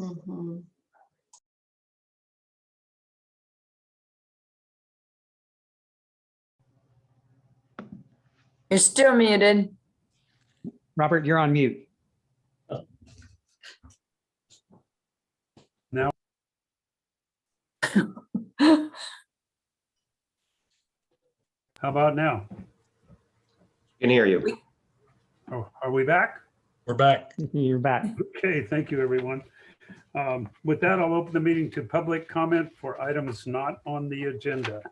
Mhm. You're still muted. Robert, you're on mute. Now, how about now? Can hear you. Oh, are we back? We're back. You're back. Okay, thank you, everyone. With that, I'll open the meeting to public comment for items not on the agenda.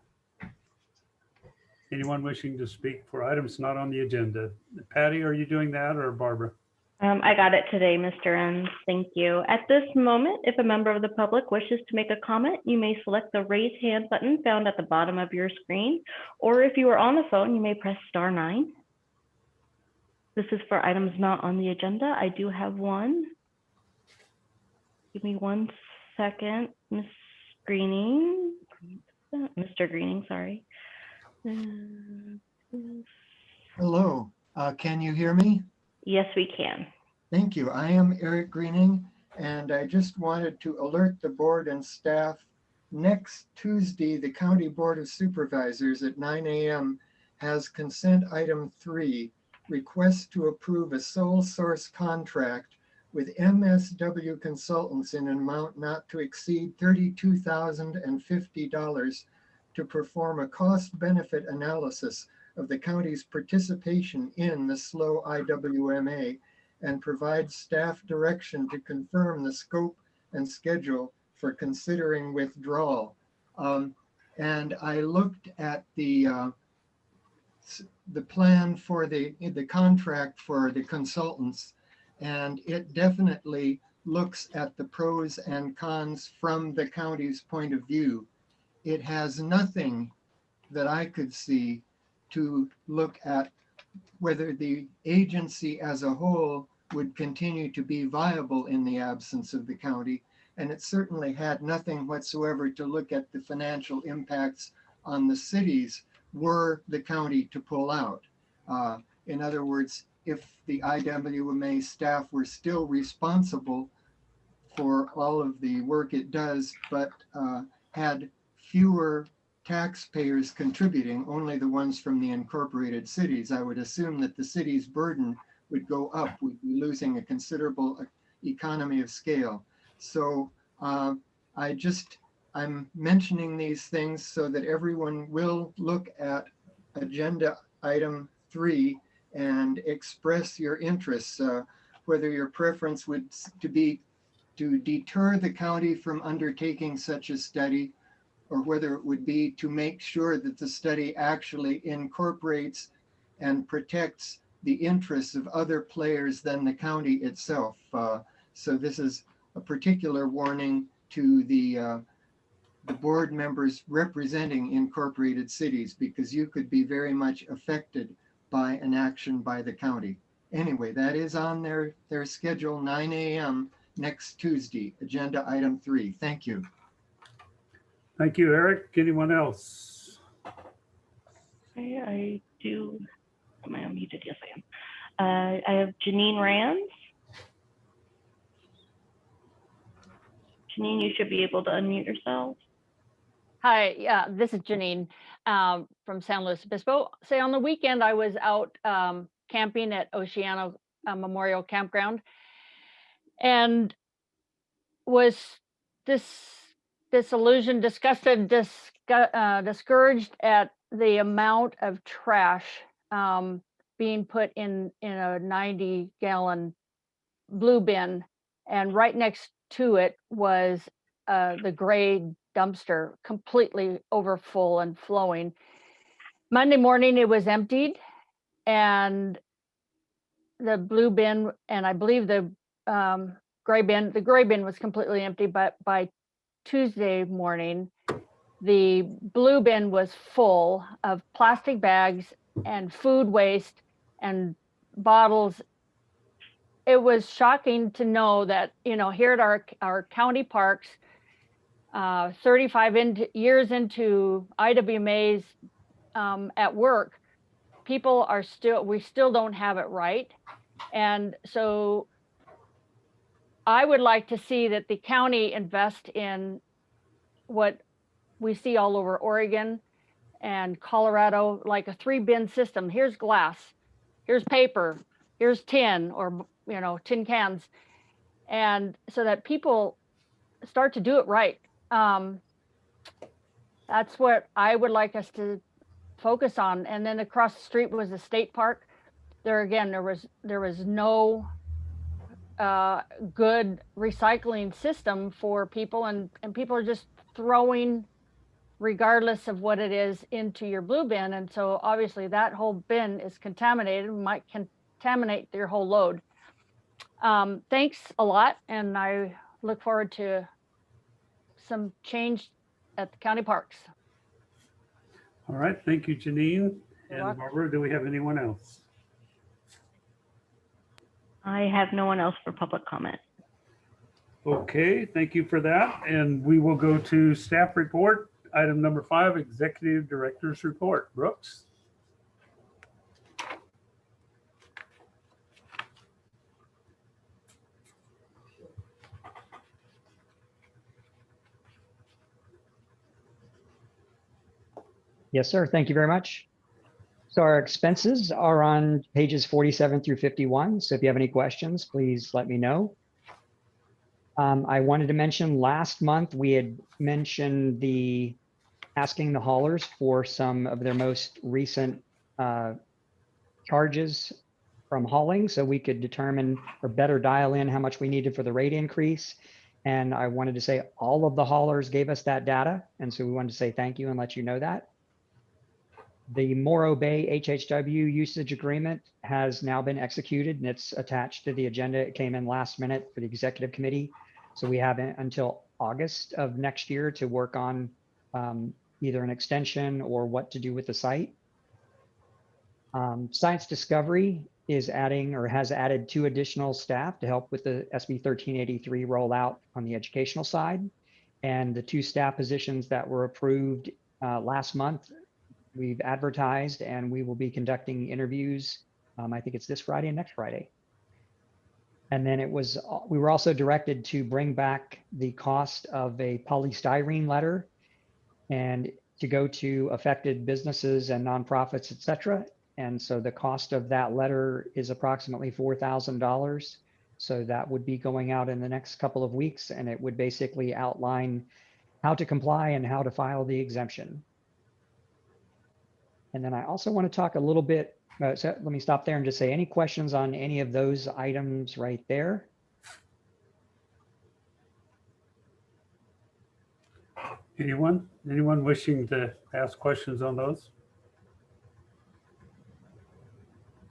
Anyone wishing to speak for items not on the agenda? Patty, are you doing that, or Barbara? I got it today, Mr. Enns. Thank you. At this moment, if a member of the public wishes to make a comment, you may select the raise hand button found at the bottom of your screen, or if you are on the phone, you may press *9. This is for items not on the agenda. I do have one. Give me 1 second, Miss Greening. Mr. Greening, sorry. Hello, can you hear me? Yes, we can. Thank you. I am Eric Greening, and I just wanted to alert the board and staff. Next Tuesday, the County Board of Supervisors at 9 a.m. has consent item 3, request to approve a sole source contract with MSW Consultants in an amount not to exceed $32,050 to perform a cost-benefit analysis of the county's participation in the SLO IWMA and provide staff direction to confirm the scope and schedule for considering withdrawal. And I looked at the plan for the contract for the consultants, and it definitely looks at the pros and cons from the county's point of view. It has nothing that I could see to look at whether the agency as a whole would continue to be viable in the absence of the county. And it certainly had nothing whatsoever to look at the financial impacts on the cities were the county to pull out. In other words, if the IWMA staff were still responsible for all of the work it does, but had fewer taxpayers contributing, only the ones from the incorporated cities, I would assume that the city's burden would go up. We'd be losing a considerable economy of scale. So I'm mentioning these things so that everyone will look at agenda item 3 and express your interests, whether your preference would be to deter the county from undertaking such a study, or whether it would be to make sure that the study actually incorporates and protects the interests of other players than the county itself. So this is a particular warning to the board members representing incorporated cities, because you could be very much affected by an action by the county. Anyway, that is on their schedule, 9 a.m. next Tuesday, agenda item 3. Thank you. Thank you, Eric. Anyone else? I do. Am I unmuted? Yes, I am. I have Janine Rands. Janine, you should be able to unmute yourself. Hi, yeah, this is Janine from San Luis Obispo. Say on the weekend, I was out camping at Oceano Memorial Campground, and was disillusioned, disgusted, discouraged at the amount of trash being put in a 90-gallon blue bin, and right next to it was the gray dumpster, completely overfull and flowing. Monday morning it was emptied, and the blue bin, and I believe the gray bin was completely empty, but by Tuesday morning the blue bin was full of plastic bags and food waste and bottles. It was shocking to know that, here at our county parks, 35 years into IWMA's at work, we still don't have it right. And so I would like to see that the county invest in what we see all over Oregon and Colorado, like a 3-bin system. Here's glass, here's paper, here's tin, or, you know, tin cans. And so that people start to do it right. That's what I would like us to focus on. And then across the street was the state park. There again, there was no good recycling system for people, and people are just throwing, regardless of what it is, into your blue bin. And so obviously that whole bin is contaminated, might contaminate your whole load. Thanks a lot, and I look forward to some change at the county parks. All right, thank you, Janine. You're And welcome. Barbara, do we have anyone else? I have no one else for public comment. Okay, thank you for that. And we will go to staff report. Item number 5, Executive Director's Report. Brooks? Yes, sir. Thank you very much. So our expenses are on pages 47 through 51. So if you have any questions, please let me know. I wanted to mention last month, we had mentioned asking the haulers for some of their most recent charges from hauling so we could determine or better dial in how much we needed for the rate increase. And I wanted to say all of the haulers gave us that data. And so we wanted to say thank you and let you know that. The Morro Bay HHW usage agreement has now been executed and it's attached to the agenda. It came in last minute for the executive committee. So we have until August of next year to work on either an extension or what to do with the site. Science Discovery is adding or has added 2 additional staff to help with the SB 1383 rollout on the educational side. And the 2 staff positions that were approved last month, we've advertised and we will be conducting interviews. I think it's this Friday and next Friday. And then we were also directed to bring back the cost of a polystyrene letter and to go to affected businesses and nonprofits, et cetera. And so the cost of that letter is approximately $4,000. So that would be going out in the next couple of weeks, and it would basically outline how to comply and how to file the exemption. And then I also want to talk a little bit, so let me stop there and just say any questions on any of those items right there. Anyone wishing to ask questions on those?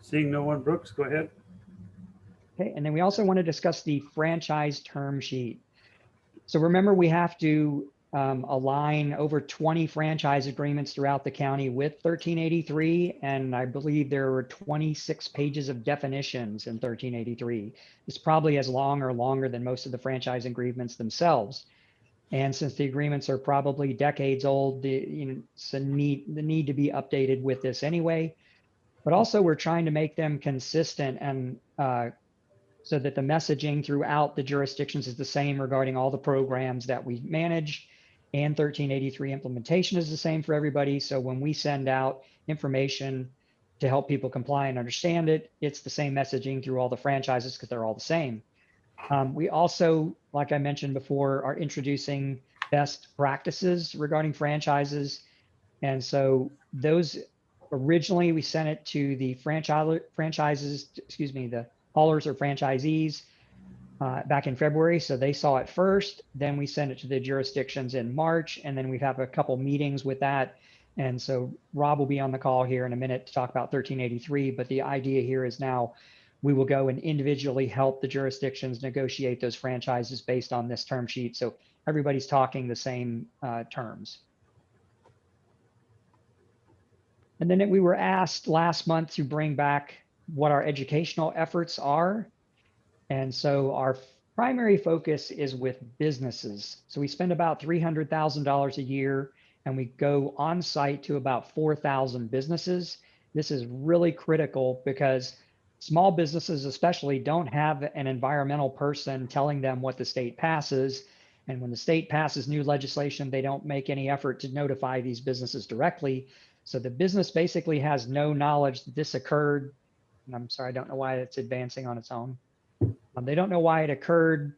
Seeing no one, Brooks, go ahead. Okay, and then we also want to discuss the franchise term sheet. So remember, we have to align over 20 franchise agreements throughout the county with 1383. And I believe there were 26 pages of definitions in 1383. It's probably as long or longer than most of the franchise agreements themselves. And since the agreements are probably decades old, it's the need to be updated with this anyway. But also we're trying to make them consistent and so that the messaging throughout the jurisdictions is the same regarding all the programs that we manage, and 1383 implementation is the same for everybody. So when we send out information to help people comply and understand it, it's the same messaging through all the franchises because they're all the same. We also, like I mentioned before, are introducing best practices regarding franchises. And so those originally we sent it to the franchises, excuse me, the haulers or franchisees back in February. So they saw it first, then we sent it to the jurisdictions in March, and then we have a couple meetings with that. And so Rob will be on the call here in a minute to talk about 1383, but the idea here is now we will go and individually help the jurisdictions negotiate those franchises based on this term sheet. So everybody's talking the same terms. And then we were asked last month to bring back what our educational efforts are. And so our primary focus is with businesses. So we spend about $300,000 a year and we go on site to about 4,000 businesses. This is really critical because small businesses especially don't have an environmental person telling them what the state passes. And when the state passes new legislation, they don't make any effort to notify these businesses directly. So the business basically has no knowledge that this occurred. And I'm sorry, I don't know why it's advancing on its own. They don't know why it occurred.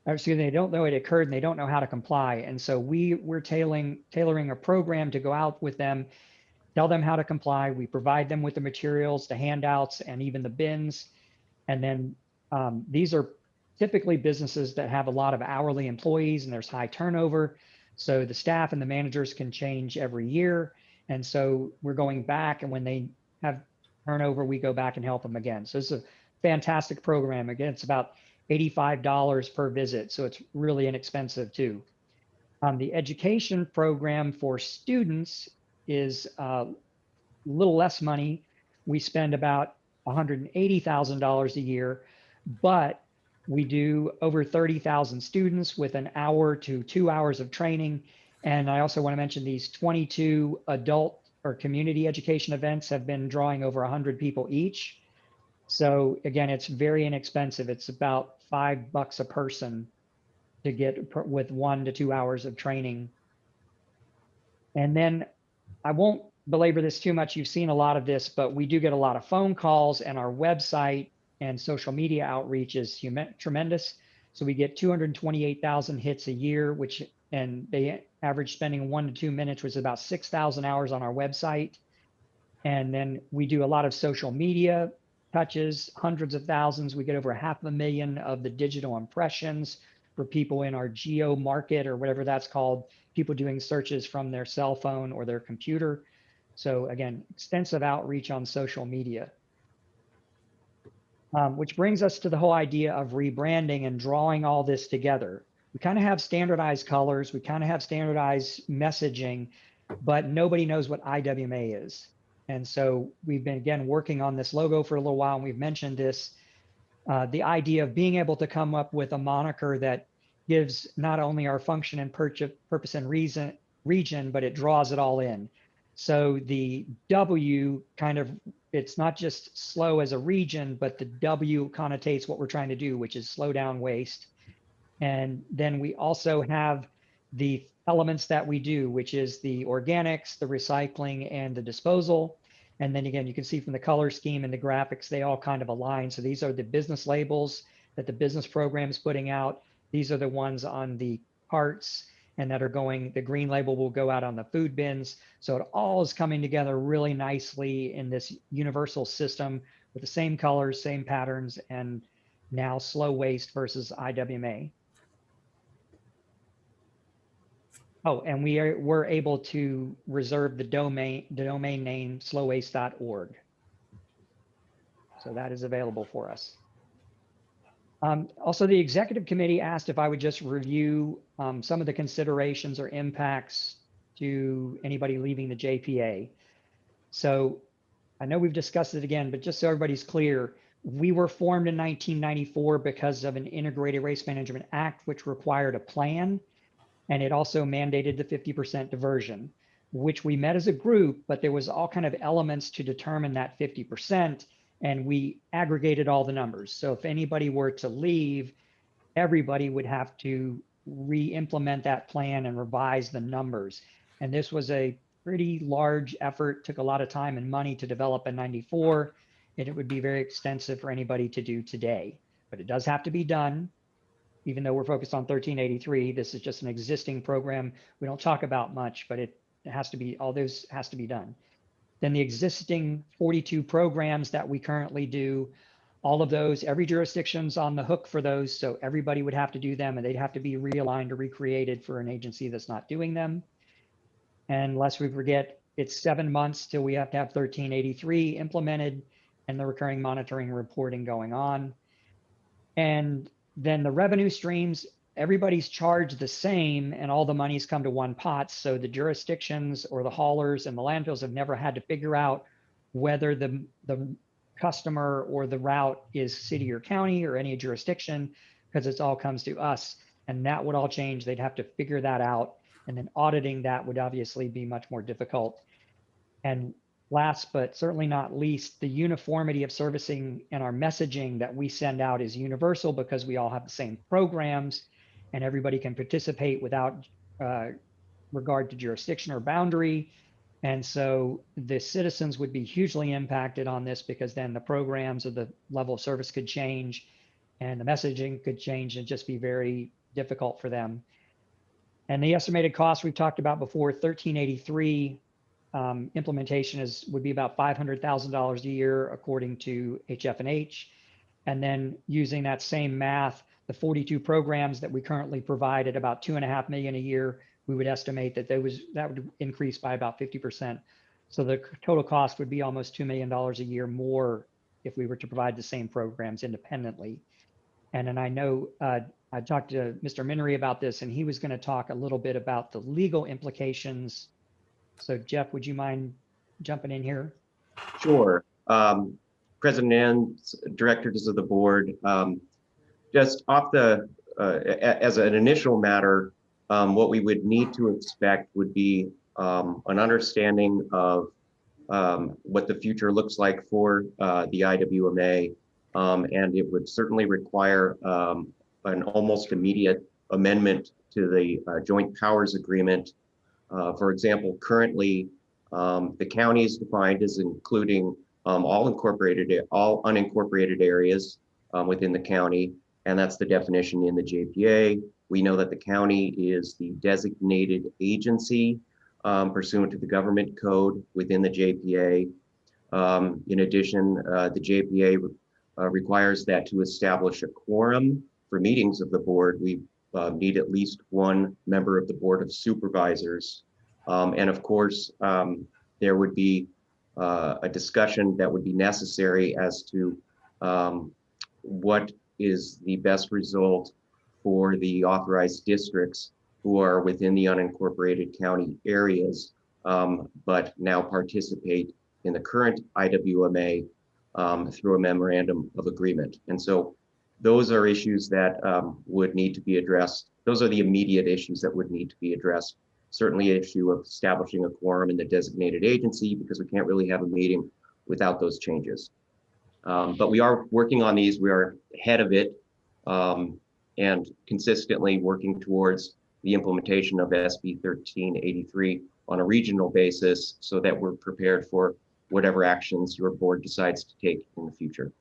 Or excuse me, they don't know it occurred and they don't know how to comply. And so we're tailoring a program to go out with them, tell them how to comply. We provide them with the materials, the handouts, and even the bins. And then these are typically businesses that have a lot of hourly employees and there's high turnover. So the staff and the managers can change every year. And so we're going back, and when they have turnover, we go back and help them again. So it's a fantastic program. Again, it's about $85 per visit. So it's really inexpensive too. The education program for students is a little less money. We spend about $180,000 a year, but we do over 30,000 students with an hour to 2 hours of training. And I also want to mention these 22 adult or community education events have been drawing over 100 people each. So again, it's very inexpensive. It's about $5 a person to get with 1 to 2 hours of training. And then I won't belabor this too much. You've seen a lot of this, but we do get a lot of phone calls, and our website and social media outreach is tremendous. So we get 228,000 hits a year, and they average spending 1 to 2 minutes, which is about 6,000 hours on our website. And then we do a lot of social media touches, hundreds of thousands. We get over 500,000 of the digital impressions for people in our geo market, or whatever that's called, people doing searches from their cell phone or their computer. So again, extensive outreach on social media. Which brings us to the whole idea of rebranding and drawing all this together. We kind of have standardized colors, we kind of have standardized messaging, but nobody knows what IWMA is. And so we've been, again, working on this logo for a little while, and we've mentioned this, the idea of being able to come up with a moniker that gives not only our function and purpose and region, but it draws it all in. So the W kind of, it's not just slow as a region, but the W connotates what we're trying to do, which is slow down waste. And then we also have the elements that we do, which is the organics, the recycling, and the disposal. And then again, you can see from the color scheme and the graphics, they all kind of align. So these are the business labels that the business program is putting out. These are the ones on the carts, and that are going, the green label will go out on the food bins. So it all is coming together really nicely in this universal system with the same colors, same patterns, and now slow waste versus IWMA. Oh, and we're able to reserve the domain name slowwaste.org. So that is available for us. Also, the executive committee asked if I would just review some of the considerations or impacts to anybody leaving the JPA. So I know we've discussed it again, but just so everybody's clear, we were formed in 1994 because of an Integrated Waste Management Act, which required a plan. And it also mandated the 50% diversion, which we met as a group, but there was all kind of elements to determine that 50%, and we aggregated all the numbers. So if anybody were to leave, everybody would have to re-implement that plan and revise the numbers. And this was a pretty large effort, took a lot of time and money to develop in 94, and it would be very extensive for anybody to do today. But it does have to be done. Even though we're focused on 1383, this is just an existing program we don't talk about much, but it has to be, all those has to be done. Then the existing 42 programs that we currently do, all of those, every jurisdiction's on the hook for those. So everybody would have to do them, and they'd have to be realigned or recreated for an agency that's not doing them. And lest we forget, it's 7 months till we have to have 1383 implemented and the recurring monitoring reporting going on. And then the revenue streams, everybody's charged the same, and all the monies come to one pot. So the jurisdictions or the haulers and the landfills have never had to figure out whether the customer or the route is city or county or any jurisdiction, because it all comes to us. And that would all change. They'd have to figure that out. And then auditing that would obviously be much more difficult. And last but certainly not least, the uniformity of servicing and our messaging that we send out is universal because we all have the same programs and everybody can participate without regard to jurisdiction or boundary. And so the citizens would be hugely impacted on this because then the programs or the level of service could change and the messaging could change and just be very difficult for them. And the estimated cost we've talked about before, 1383 implementation would be about $500,000 a year according to HF&H. And then using that same math, the 42 programs that we currently provide at about $2.5 million a year, we would estimate that that would increase by about 50%. So the total cost would be almost $2 million a year more if we were to provide the same programs independently. And then I know I talked to Mr. Minery about this, and he was going to talk a little bit about the legal implications. So Jeff, would you mind jumping in here? Sure. President and directors of the board, just off the, as an initial matter, what we would need to expect would be an understanding of what the future looks like for the IWMA. And it would certainly require an almost immediate amendment to the Joint Powers Agreement. For example, currently, the county is defined as including all unincorporated areas within the county, and that's the definition in the JPA. We know that the county is the designated agency pursuant to the government code within the JPA. In addition, the JPA requires that to establish a quorum for meetings of the board, we need at least one member of the Board of Supervisors. And of course, there would be a discussion that would be necessary as to what is the best result for the authorized districts who are within the unincorporated county areas, but now participate in the current IWMA through a memorandum of agreement. And so those are issues that would need to be addressed. Those are the immediate issues that would need to be addressed. Certainly an issue of establishing a quorum in the designated agency because we can't really have a meeting without those changes. But we are working on these. We are ahead of it and consistently working towards the implementation of SB 1383 on a regional basis so that we're prepared for whatever actions your board decides to take in the future.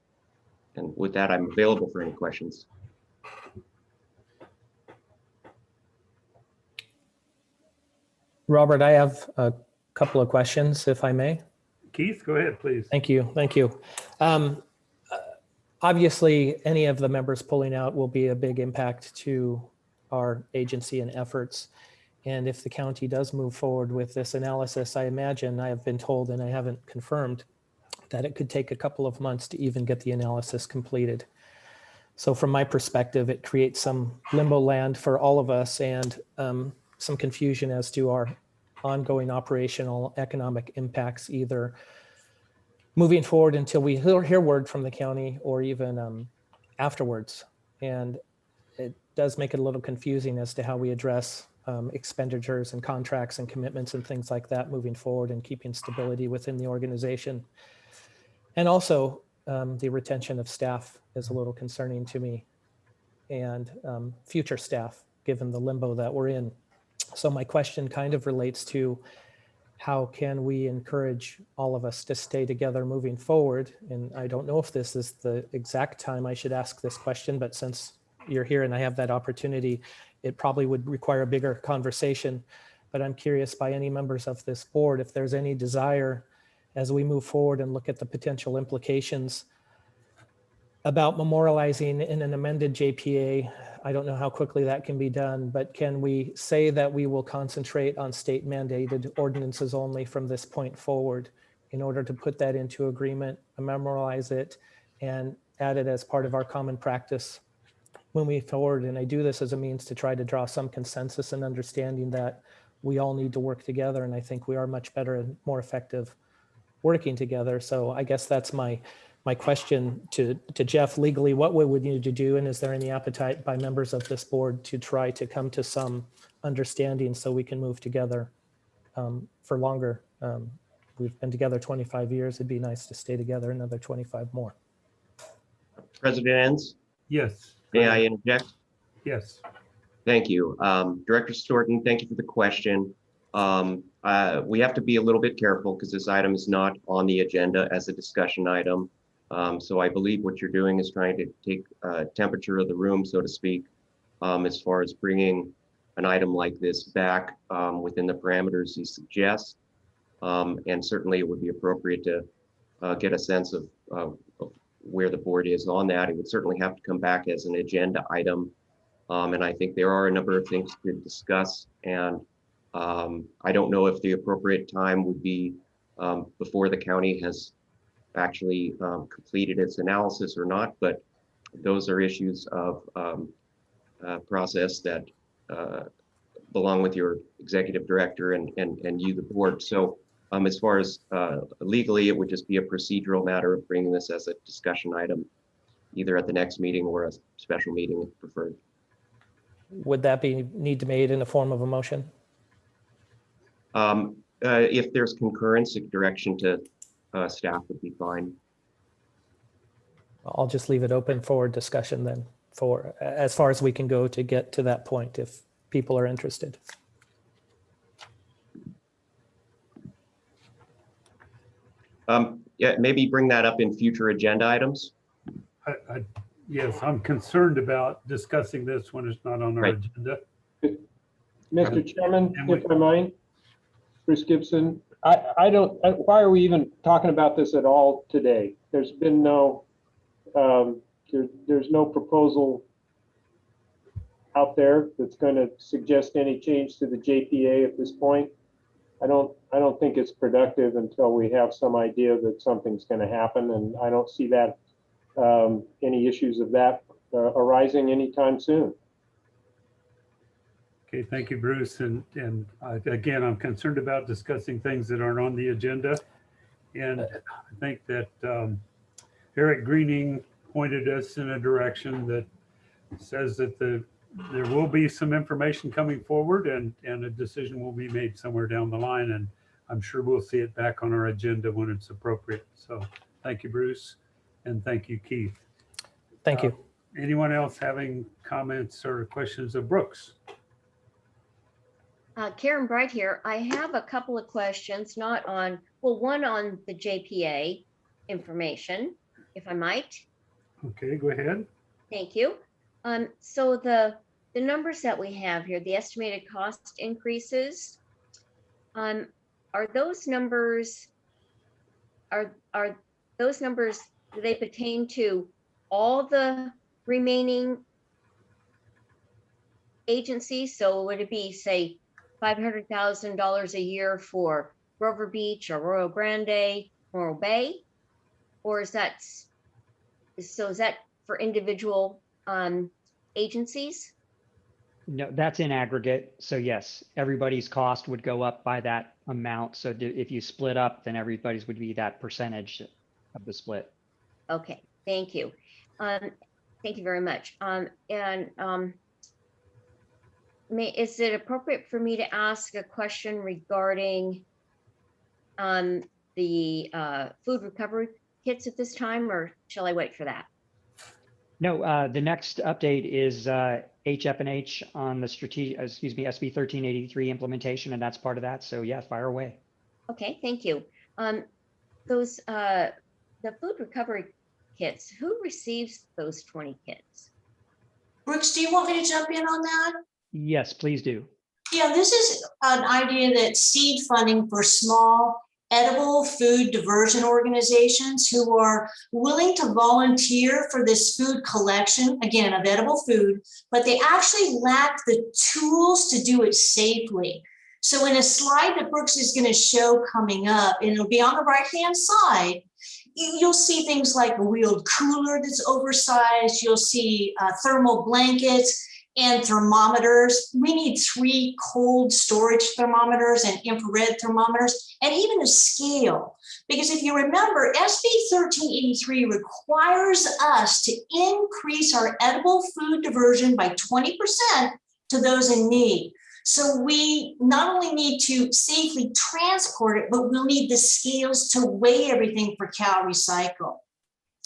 And with that, I'm available for any questions. Robert, I have a couple of questions, if I may. Keith, go ahead, please. Thank you. Thank you. Obviously, any of the members pulling out will be a big impact to our agency and efforts. And if the county does move forward with this analysis, I imagine, I have been told and I haven't confirmed, that it could take a couple of months to even get the analysis completed. So from my perspective, it creates some limbo land for all of us and some confusion as to our ongoing operational economic impacts, either moving forward until we hear word from the county or even afterwards. And it does make it a little confusing as to how we address expenditures and contracts and commitments and things like that moving forward and keeping stability within the organization. And also the retention of staff is a little concerning to me, and future staff, given the limbo that we're in. So my question kind of relates to how can we encourage all of us to stay together moving forward? And I don't know if this is the exact time I should ask this question, but since you're here and I have that opportunity, it probably would require a bigger conversation. But I'm curious by any members of this board, if there's any desire as we move forward and look at the potential implications about memorializing in an amended JPA. I don't know how quickly that can be done, but can we say that we will concentrate on state mandated ordinances only from this point forward in order to put that into agreement, memorialize it, and add it as part of our common practice when we forward? And I do this as a means to try to draw some consensus and understanding that we all need to work together. And I think we are much better and more effective working together. So I guess that's my question to Jeff. Legally, what we would need to do, and is there any appetite by members of this board to try to come to some understanding so we can move together for longer We've been together 25 years. It'd be nice to stay together another 25 more. President Enns, Yes. may I interject? Yes. Thank you. Director Storton, thank you for the question. We have to be a little bit careful because this item is not on the agenda as a discussion item. So I believe what you're doing is trying to take temperature of the room, so to speak, as far as bringing an item like this back within the parameters you suggest. And certainly it would be appropriate to get a sense of where the board is on that. It would certainly have to come back as an agenda item. And I think there are a number of things to discuss. And I don't know if the appropriate time would be before the county has actually completed its analysis or not, but those are issues of process that belong with your executive director and you, the board. So as far as legally, it would just be a procedural matter of bringing this as a discussion item, either at the next meeting or a special meeting if preferred. Would that need to be made in the form of a motion? If there's concurrence, a direction to staff would be fine. I'll just leave it open for discussion then, for as far as we can go to get to that point if people are interested. Yeah, maybe bring that up in future agenda items. Yes, I'm concerned about discussing this when it's not on our Right. agenda. Mr. Chairman, And we- if I might, Bruce Gibson, I don't, why are we even talking about this at all today? There's been no, there's no proposal out there that's going to suggest any change to the JPA at this point. I don't think it's productive until we have some idea that something's going to happen, and I don't see that any issues of that arising anytime soon. Okay, thank you, Bruce. And again, I'm concerned about discussing things that aren't on the agenda. And I think that Eric Greening pointed us in a direction that says that there will be some information coming forward and a decision will be made somewhere down the line. And I'm sure we'll see it back on our agenda when it's appropriate. So thank you, Bruce. And thank you, Keith. Thank you. Anyone else having comments or questions of Brooks? Karen Bright here. I have a couple of questions, not on, well, one on the JPA information, if I might. Okay, go ahead. Thank you. So the numbers that we have here, the estimated cost increases, are those numbers, do they pertain to all the remaining agencies? So would it be, say, $500,000 a year for Grover Beach or Royal Grande, Morro Bay? Or is that for individual agencies? No, that's in aggregate. So yes, everybody's cost would go up by that amount. So if you split up, then everybody's would be that percentage of the split. Okay, thank you. Thank you very much. Is it appropriate for me to ask a question regarding the food recovery kits at this time, or shall I wait for that? No, the next update is HF&H on the strategic, SB 1383 implementation, and that's part of that. So yeah, fire away. Okay, thank you. The food recovery kits, who receives those 20 kits? Brooks, do you want me to jump in on that? Yes, please do. Yeah, this is an idea that seed funding for small edible food diversion organizations who are willing to volunteer for this food collection, again, of edible food, but they actually lack the tools to do it safely. So in a slide that Brooks is going to show coming up, and it'll be on the right-hand side, you'll see things like a wheeled cooler that's oversized. You'll see thermal blankets and thermometers. We need 3 cold storage thermometers and infrared thermometers, and even a scale. Because if you remember, SB 1383 requires us to increase our edible food diversion by 20% to those in need. So we not only need to safely transport it, but we'll need the scales to weigh everything for CalRecycle.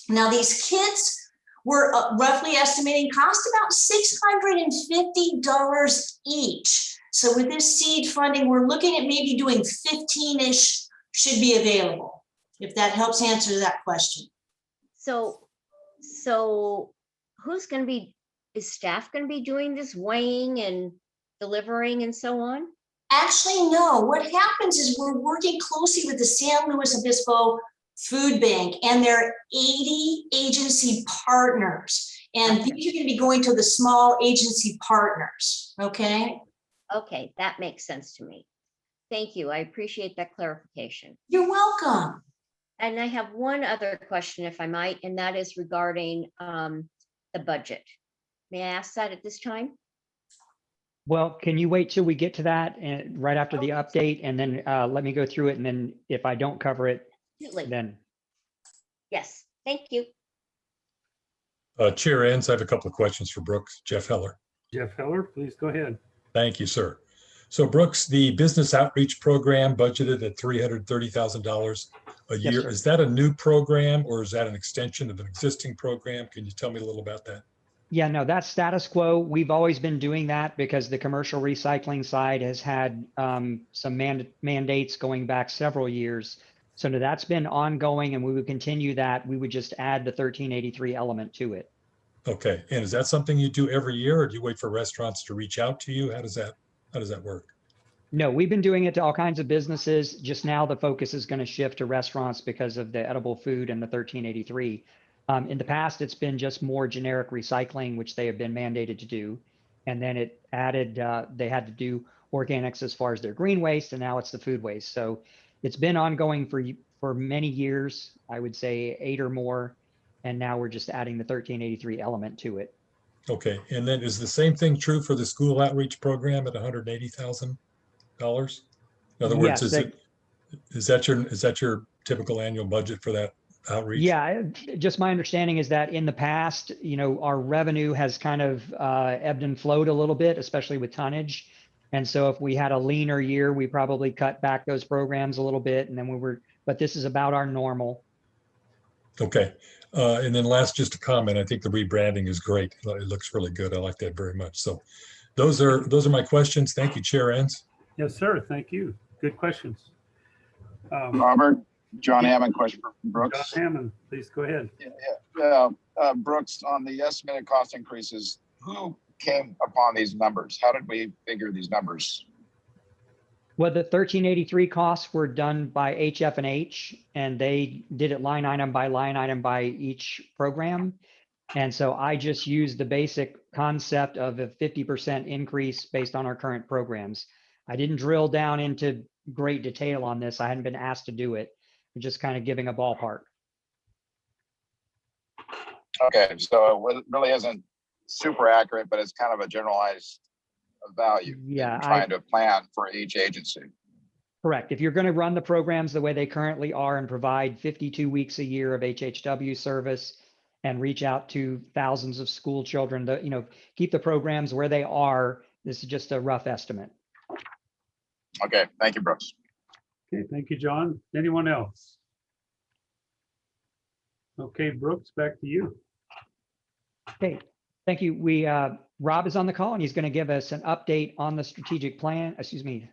Now, these kits were roughly estimating cost about $650 each. So with this seed funding, we're looking at maybe doing 15-ish should be available, if that helps answer that question. So who's going to be, is staff going to be doing this weighing and delivering and so on? Actually, no. What happens is we're working closely with the San Luis Obispo Food Bank and their 80 agency partners. And these are going to be going to the small agency partners, okay? Okay, that makes sense to me. Thank you. I appreciate that clarification. You're welcome. And I have one other question, if I might, and that is regarding the budget. May I ask that at this time? Well, can you wait till we get to that and right after the update, and then let me go through it, and then if I don't cover it, Absolutely. then. Yes, thank you. Chair Enns, I have a couple of questions for Brooks. Jeff Heller. Jeff Heller, please go ahead. Thank you, sir. So Brooks, the business outreach program budgeted at $330,000 a year. Sir. Is that a new program or is that an extension of an existing program? Can you tell me a little about that? Yeah, no, that's status quo. We've always been doing that because the commercial recycling side has had some mandates going back several years. So no, that's been ongoing, and we would continue that. We would just add the 1383 element to it. Okay. And is that something you do every year, or do you wait for restaurants to reach out to you? How does that work? No, we've been doing it to all kinds of businesses. Just now the focus is going to shift to restaurants because of the edible food and the 1383. In the past, it's been just more generic recycling, which they have been mandated to do. And then it added, they had to do organics as far as their green waste, and now it's the food waste. So it's been ongoing for many years, I would say 8 or more. And now we're just adding the 1383 element to it. Okay. And then is the same thing true for the school outreach program at $180,000? In other words, Yes, is that your typical annual budget for that outreach? Yeah, just my understanding is that in the past, our revenue has kind of ebbed and flowed a little bit, especially with tonnage. And so if we had a leaner year, we probably cut back those programs a little bit. And then but this is about our normal. Okay. And then last, just a comment. I think the rebranding is great. It looks really good. I like that very much. So those are my questions. Thank you, Chair Enns. Yes, sir. Thank you. Good questions. Robert, John Hammond, question for Brooks. John Hammond, please go ahead. Brooks, on the estimated cost increases, who came upon these numbers? How did we figure these numbers? Well, the 1383 costs were done by HF&H, and they did it line item by each program. And so I just used the basic concept of a 50% increase based on our current programs. I didn't drill down into great detail on this. I hadn't been asked to do it. I'm just kind of giving a ballpark. Okay, so it really isn't super accurate, but it's kind of a generalized value. Yeah, trying to plan for each agency. Correct. If you're going to run the programs the way they currently are and provide 52 weeks a year of HHW service and reach out to thousands of school children, keep the programs where they are, this is just a rough estimate. Okay, thank you, Brooks. Okay, thank you, John. Anyone else? Okay, Brooks, back to you. Okay, thank you. Rob is on the call, and he's going to give us an update on the strategic plan, SB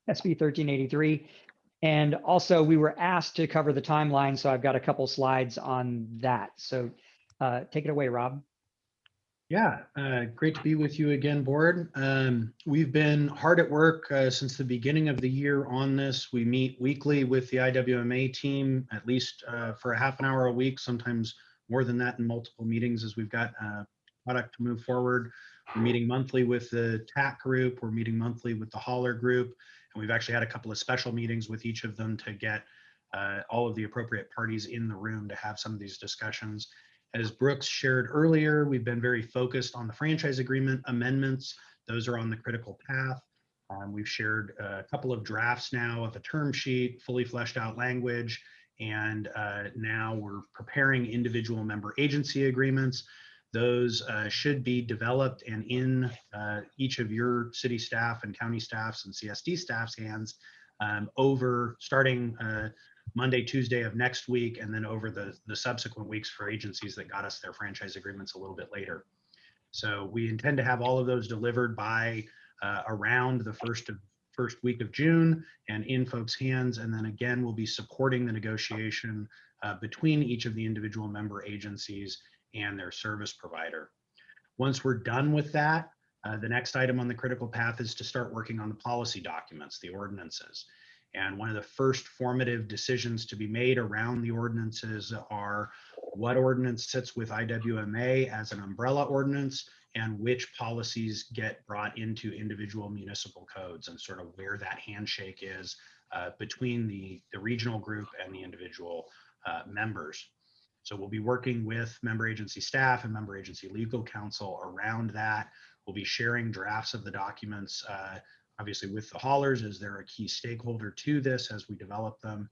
1383. And also we were asked to cover the timeline, so I've got a couple slides on that. So take it away, Rob. Yeah, great to be with you again, board. We've been hard at work since the beginning of the year on this. We meet weekly with the IWMA team, at least for a half an hour a week, sometimes more than that in multiple meetings as we've got product to move forward. We're meeting monthly with the TAC group. We're meeting monthly with the Holler group. And we've actually had a couple of special meetings with each of them to get all of the appropriate parties in the room to have some of these discussions. As Brooks shared earlier, we've been very focused on the franchise agreement amendments. Those are on the critical path. We've shared a couple of drafts now of a term sheet, fully fleshed out language, and now we're preparing individual member agency agreements. Those should be developed and in each of your city staff and county staffs and CSD staff's hands over starting Monday, Tuesday of next week, and then over the subsequent weeks for agencies that got us their franchise agreements a little bit later. So we intend to have all of those delivered by around the first week of June and in folks' hands. And then again, we'll be supporting the negotiation between each of the individual member agencies and their service provider. Once we're done with that, the next item on the critical path is to start working on the policy documents, the ordinances. And one of the first formative decisions to be made around the ordinances are what ordinance sits with IWMA as an umbrella ordinance and which policies get brought into individual municipal codes, and sort of where that handshake is between the regional group and the individual members. So we'll be working with member agency staff and member agency legal counsel around that. We'll be sharing drafts of the documents, obviously with the haulers, as they're a key stakeholder to this as we develop them.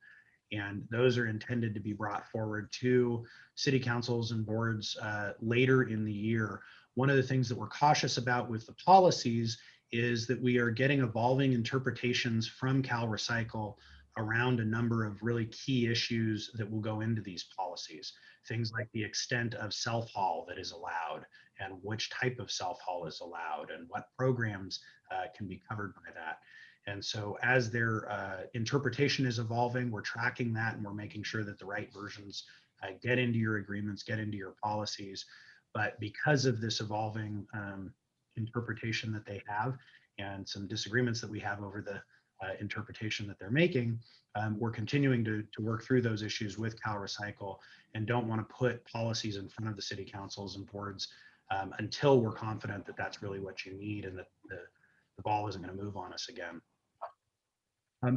And those are intended to be brought forward to city councils and boards later in the year. One of the things that we're cautious about with the policies is that we are getting evolving interpretations from Cal Recycle around a number of really key issues that will go into these policies. Things like the extent of self-haul that is allowed and which type of self-haul is allowed and what programs can be covered by that. And so as their interpretation is evolving, we're tracking that and we're making sure that the right versions get into your agreements, get into your policies. But because of this evolving interpretation that they have and some disagreements that we have over the interpretation that they're making, we're continuing to work through those issues with Cal Recycle and don't want to put policies in front of the city councils and boards until we're confident that that's really what you need and that the ball isn't going to move on us again.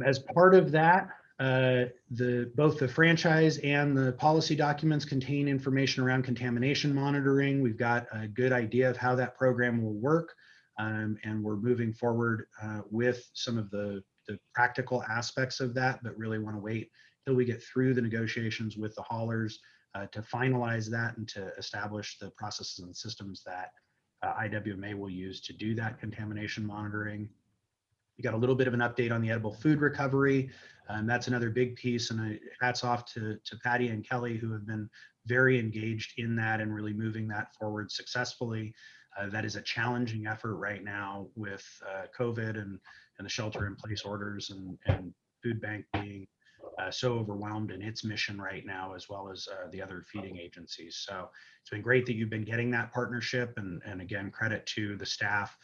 As part of that, both the franchise and the policy documents contain information around contamination monitoring. We've got a good idea of how that program will work, and we're moving forward with some of the practical aspects of that, but really want to wait till we get through the negotiations with the haulers to finalize that and to establish the processes and systems that IWMA will use to do that contamination monitoring. We got a little bit of an update on the edible food recovery. That's another big piece, and hats off to Patty and Kelly, who have been very engaged in that and really moving that forward successfully. That is a challenging effort right now with COVID and the shelter-in-place orders and food bank being so overwhelmed in its mission right now, as well as the other feeding agencies. So it's been great that you've been getting that partnership, and again, credit to the staff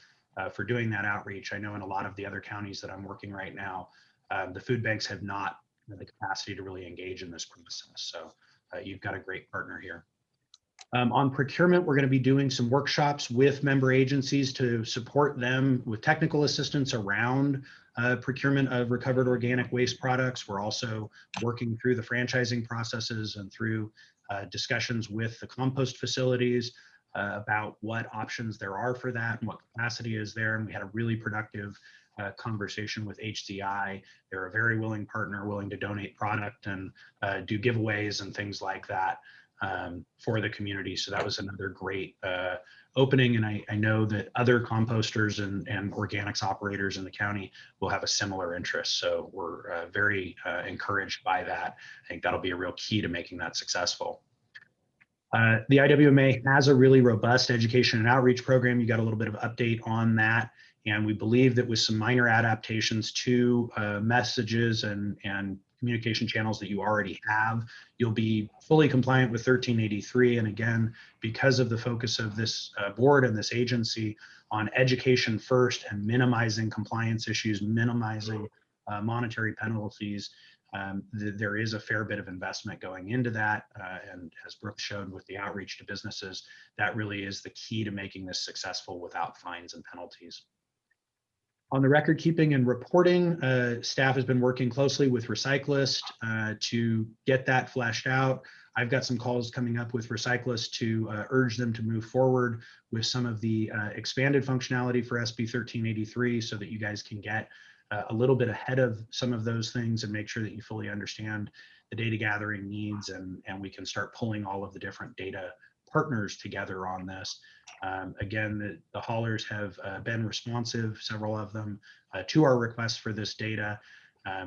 for doing that outreach. I know in a lot of the other counties that I'm working right now, the food banks have not had the capacity to really engage in this process. So you've got a great partner here. On procurement, we're going to be doing some workshops with member agencies to support them with technical assistance around procurement of recovered organic waste products. We're also working through the franchising processes and through discussions with the compost facilities about what options there are for that and what capacity is there. And we had a really productive conversation with HCI. They're a very willing partner, willing to donate product and do giveaways and things like that for the community. So that was another great opening. And I know that other composters and organics operators in the county will have a similar interest. So we're very encouraged by that. I think that'll be a real key to making that successful. The IWMA has a really robust education and outreach program. You got a little bit of update on that. And we believe that with some minor adaptations to messages and communication channels that you already have, you'll be fully compliant with 1383. And again, because of the focus of this board and this agency on education first and minimizing compliance issues, minimizing monetary penalties, there is a fair bit of investment going into that. And as Brooke showed with the outreach to businesses, that really is the key to making this successful without fines and penalties. On the record keeping and reporting, staff has been working closely with Recyclist to get that fleshed out. I've got some calls coming up with Recyclist to urge them to move forward with some of the expanded functionality for SB 1383 so that you guys can get a little bit ahead of some of those things and make sure that you fully understand the data gathering needs and we can start pulling all of the different data partners together on this. Again, the haulers have been responsive, several of them, to our requests for this data.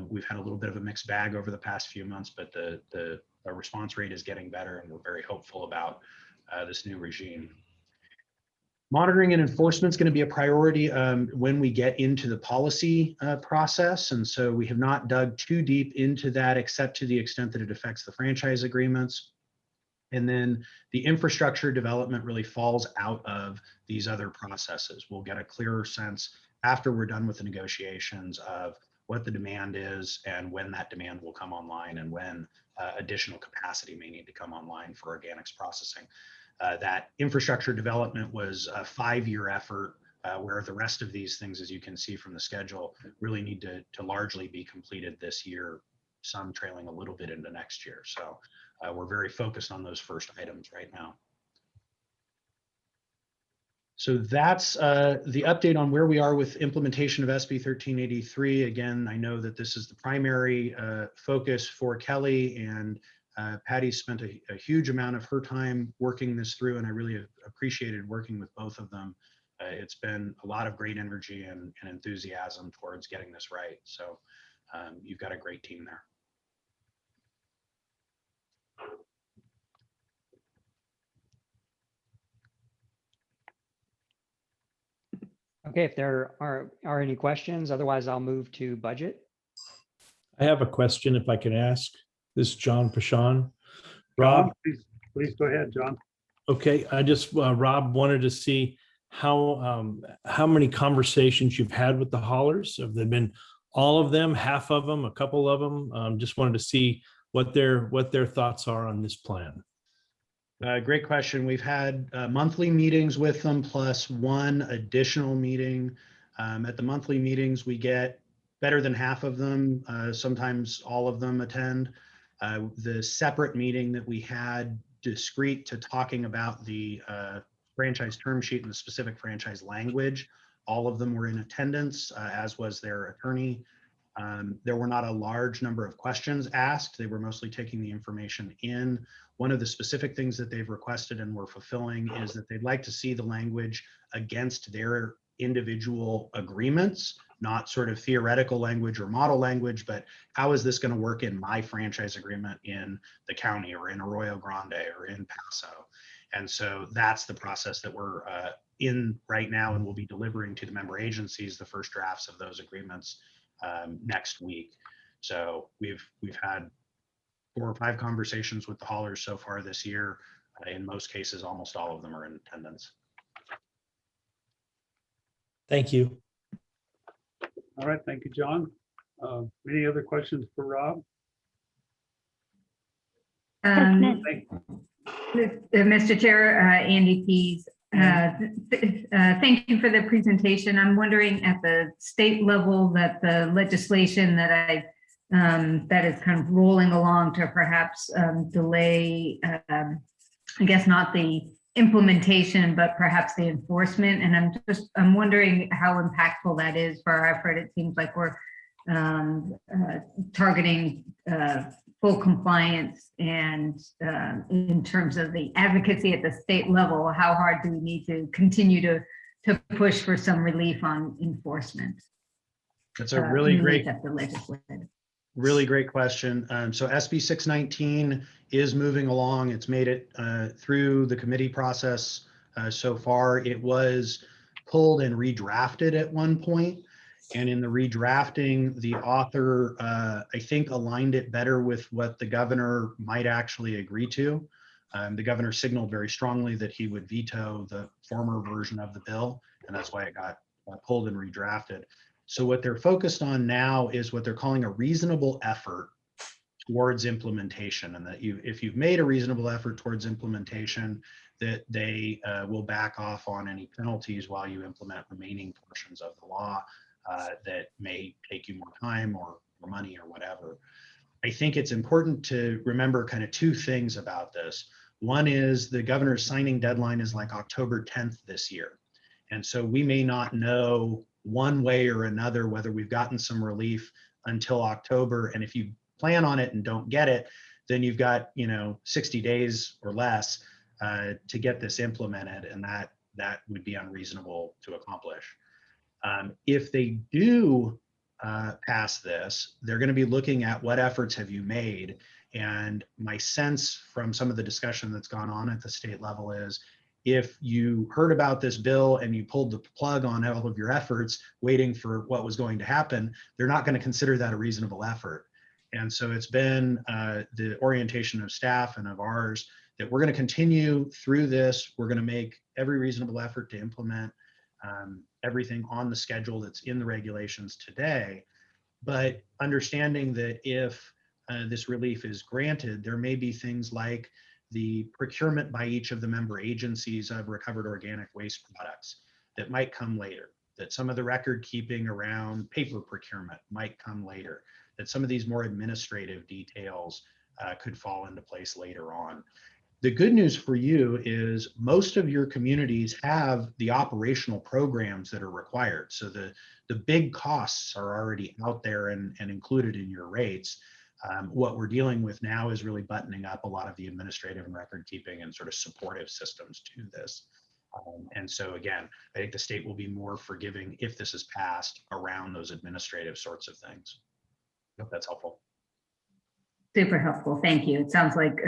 We've had a little bit of a mixed bag over the past few months, but the response rate is getting better, and we're very hopeful about this new regime. Monitoring and enforcement is going to be a priority when we get into the policy process. And so we have not dug too deep into that, except to the extent that it affects the franchise agreements. And then the infrastructure development really falls out of these other processes. We'll get a clearer sense after we're done with the negotiations of what the demand is and when that demand will come online and when additional capacity may need to come online for organics processing. That infrastructure development was a 5-year effort, where the rest of these things, as you can see from the schedule, really need to largely be completed this year, some trailing a little bit into next year. So we're very focused on those first items right now. So that's the update on where we are with implementation of SB 1383. Again, I know that this is the primary focus for Kelly, and Patty spent a huge amount of her time working this through, and I really have appreciated working with both of them. It's been a lot of great energy and enthusiasm towards getting this right. So you've got a great team there. Okay, if there are any questions, otherwise I'll move to budget. I have a question if I can ask. This is John Pashon. Rob, please go ahead, John. okay, I just, Rob, wanted to see how many conversations you've had with the haulers. Have they been all of them, half of them, a couple of them? Just wanted to see what their thoughts are on this plan. Great question. We've had monthly meetings with them, plus one additional meeting. At the monthly meetings, we get better than half of them. Sometimes all of them attend. The separate meeting that we had discrete to talking about the franchise term sheet and the specific franchise language, all of them were in attendance, as was their attorney. There were not a large number of questions asked. They were mostly taking the information in. One of the specific things that they've requested and we're fulfilling is that they'd like to see the language against their individual agreements, not sort of theoretical language or model language, but how is this going to work in my franchise agreement in the county or in Arroyo Grande or in Paso? And so that's the process that we're in right now, and we'll be delivering to the member agencies the first drafts of those agreements next week. So we've had 4 or 5 conversations with the haulers so far this year. In most cases, almost all of them are in attendance. Thank you. All right, thank you, John. Any other questions for Rob? Mr. Chair, Andy Pease, thank you for the presentation. I'm wondering at the state level that the legislation that that is kind of rolling along to perhaps delay, I guess not the implementation, but perhaps the enforcement. And I'm wondering how impactful that is for our effort. It seems like we're targeting full compliance, and in terms of the advocacy at the state level, how hard do we need to continue to push for some relief on enforcement? That's a really great, at the legislative. really great question. So SB 619 is moving along. It's made it through the committee process so far. It was pulled and redrafted at one point. And in the redrafting, the author, I think, aligned it better with what the governor might actually agree to. The governor signaled very strongly that he would veto the former version of the bill, and that's why it got pulled and redrafted. So what they're focused on now is what they're calling a reasonable effort towards implementation, and that if you've made a reasonable effort towards implementation, that they will back off on any penalties while you implement remaining portions of the law that may take you more time or money or whatever. I think it's important to remember kind of 2 things about this. One is the governor's signing deadline is like October 10th this year. And so we may not know one way or another whether we've gotten some relief until October. And if you plan on it and don't get it, then you've got 60 days or less to get this implemented, and that would be unreasonable to accomplish. If they do pass this, they're going to be looking at what efforts have you made. And my sense from some of the discussion that's gone on at the state level is, if you heard about this bill and you pulled the plug on all of your efforts waiting for what was going to happen, they're not going to consider that a reasonable effort. And so it's been the orientation of staff and of ours that we're going to continue through this. We're going to make every reasonable effort to implement everything on the schedule that's in the regulations today. But understanding that if this relief is granted, there may be things like the procurement by each of the member agencies of recovered organic waste products that might come later, that some of the record keeping around paper procurement might come later, that some of these more administrative details could fall into place later on. The good news for you is most of your communities have the operational programs that are required. So the big costs are already out there and included in your rates. What we're dealing with now is really buttoning up a lot of the administrative and record keeping and sort of supportive systems to this. And so again, I think the state will be more forgiving if this is passed around those administrative sorts of things. I hope that's helpful. Super helpful. Thank you. It sounds like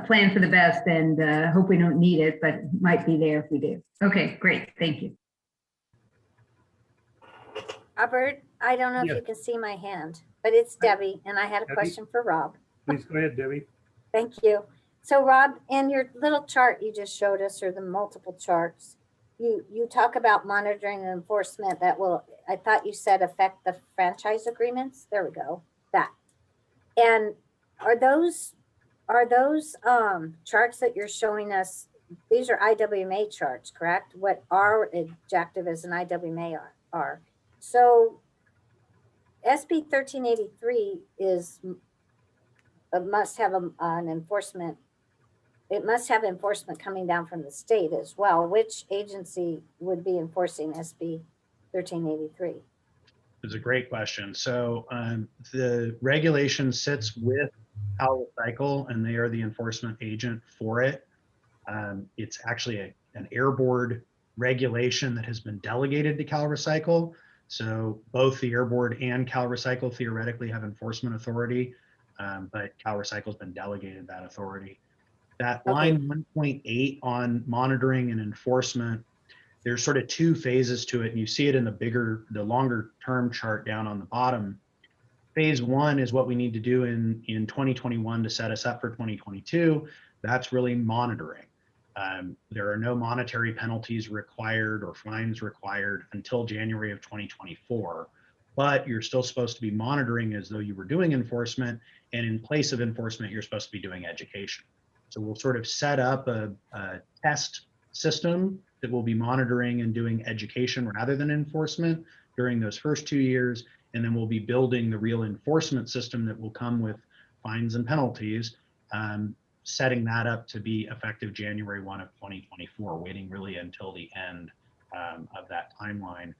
plan for the best, and hope we don't need it, but might be there if we do. Okay, great. Thank you. Robert, I don't know Yes. if you can see my hand, but it's Debbie, and I had a Debbie? question for Rob. Please go ahead, Debbie. Thank you. So Rob, in your little chart you just showed us, or the multiple charts, you talk about monitoring and enforcement that will, I thought you said, affect the franchise agreements. There we go. That. And are those charts that you're showing us, these are IWMA charts, correct? What our objective as an IWMA are. So SB 1383 is must have an enforcement. It must have enforcement coming down from the state as well. Which agency would be enforcing SB 1383? It's a great question. So the regulation sits with Cal Recycle, and they are the enforcement agent for it. It's actually an Air Board regulation that has been delegated to Cal Recycle. So both the Air Board and Cal Recycle theoretically have enforcement authority, but Cal Recycle has been delegated that authority. That line 1.8 on monitoring and enforcement, there's sort of two phases to it, and you see it in the longer term chart down on the bottom. Phase one is what we need to do in 2021 to set us up for 2022. That's really monitoring. There are no monetary penalties required or fines required until January of 2024, but you're still supposed to be monitoring as though you were doing enforcement, and in place of enforcement, you're supposed to be doing education. So we'll sort of set up a test system that will be monitoring and doing education rather than enforcement during those first 2 years. And then we'll be building the real enforcement system that will come with fines and penalties, setting that up to be effective January 1 of 2024, waiting really until the end of that timeline.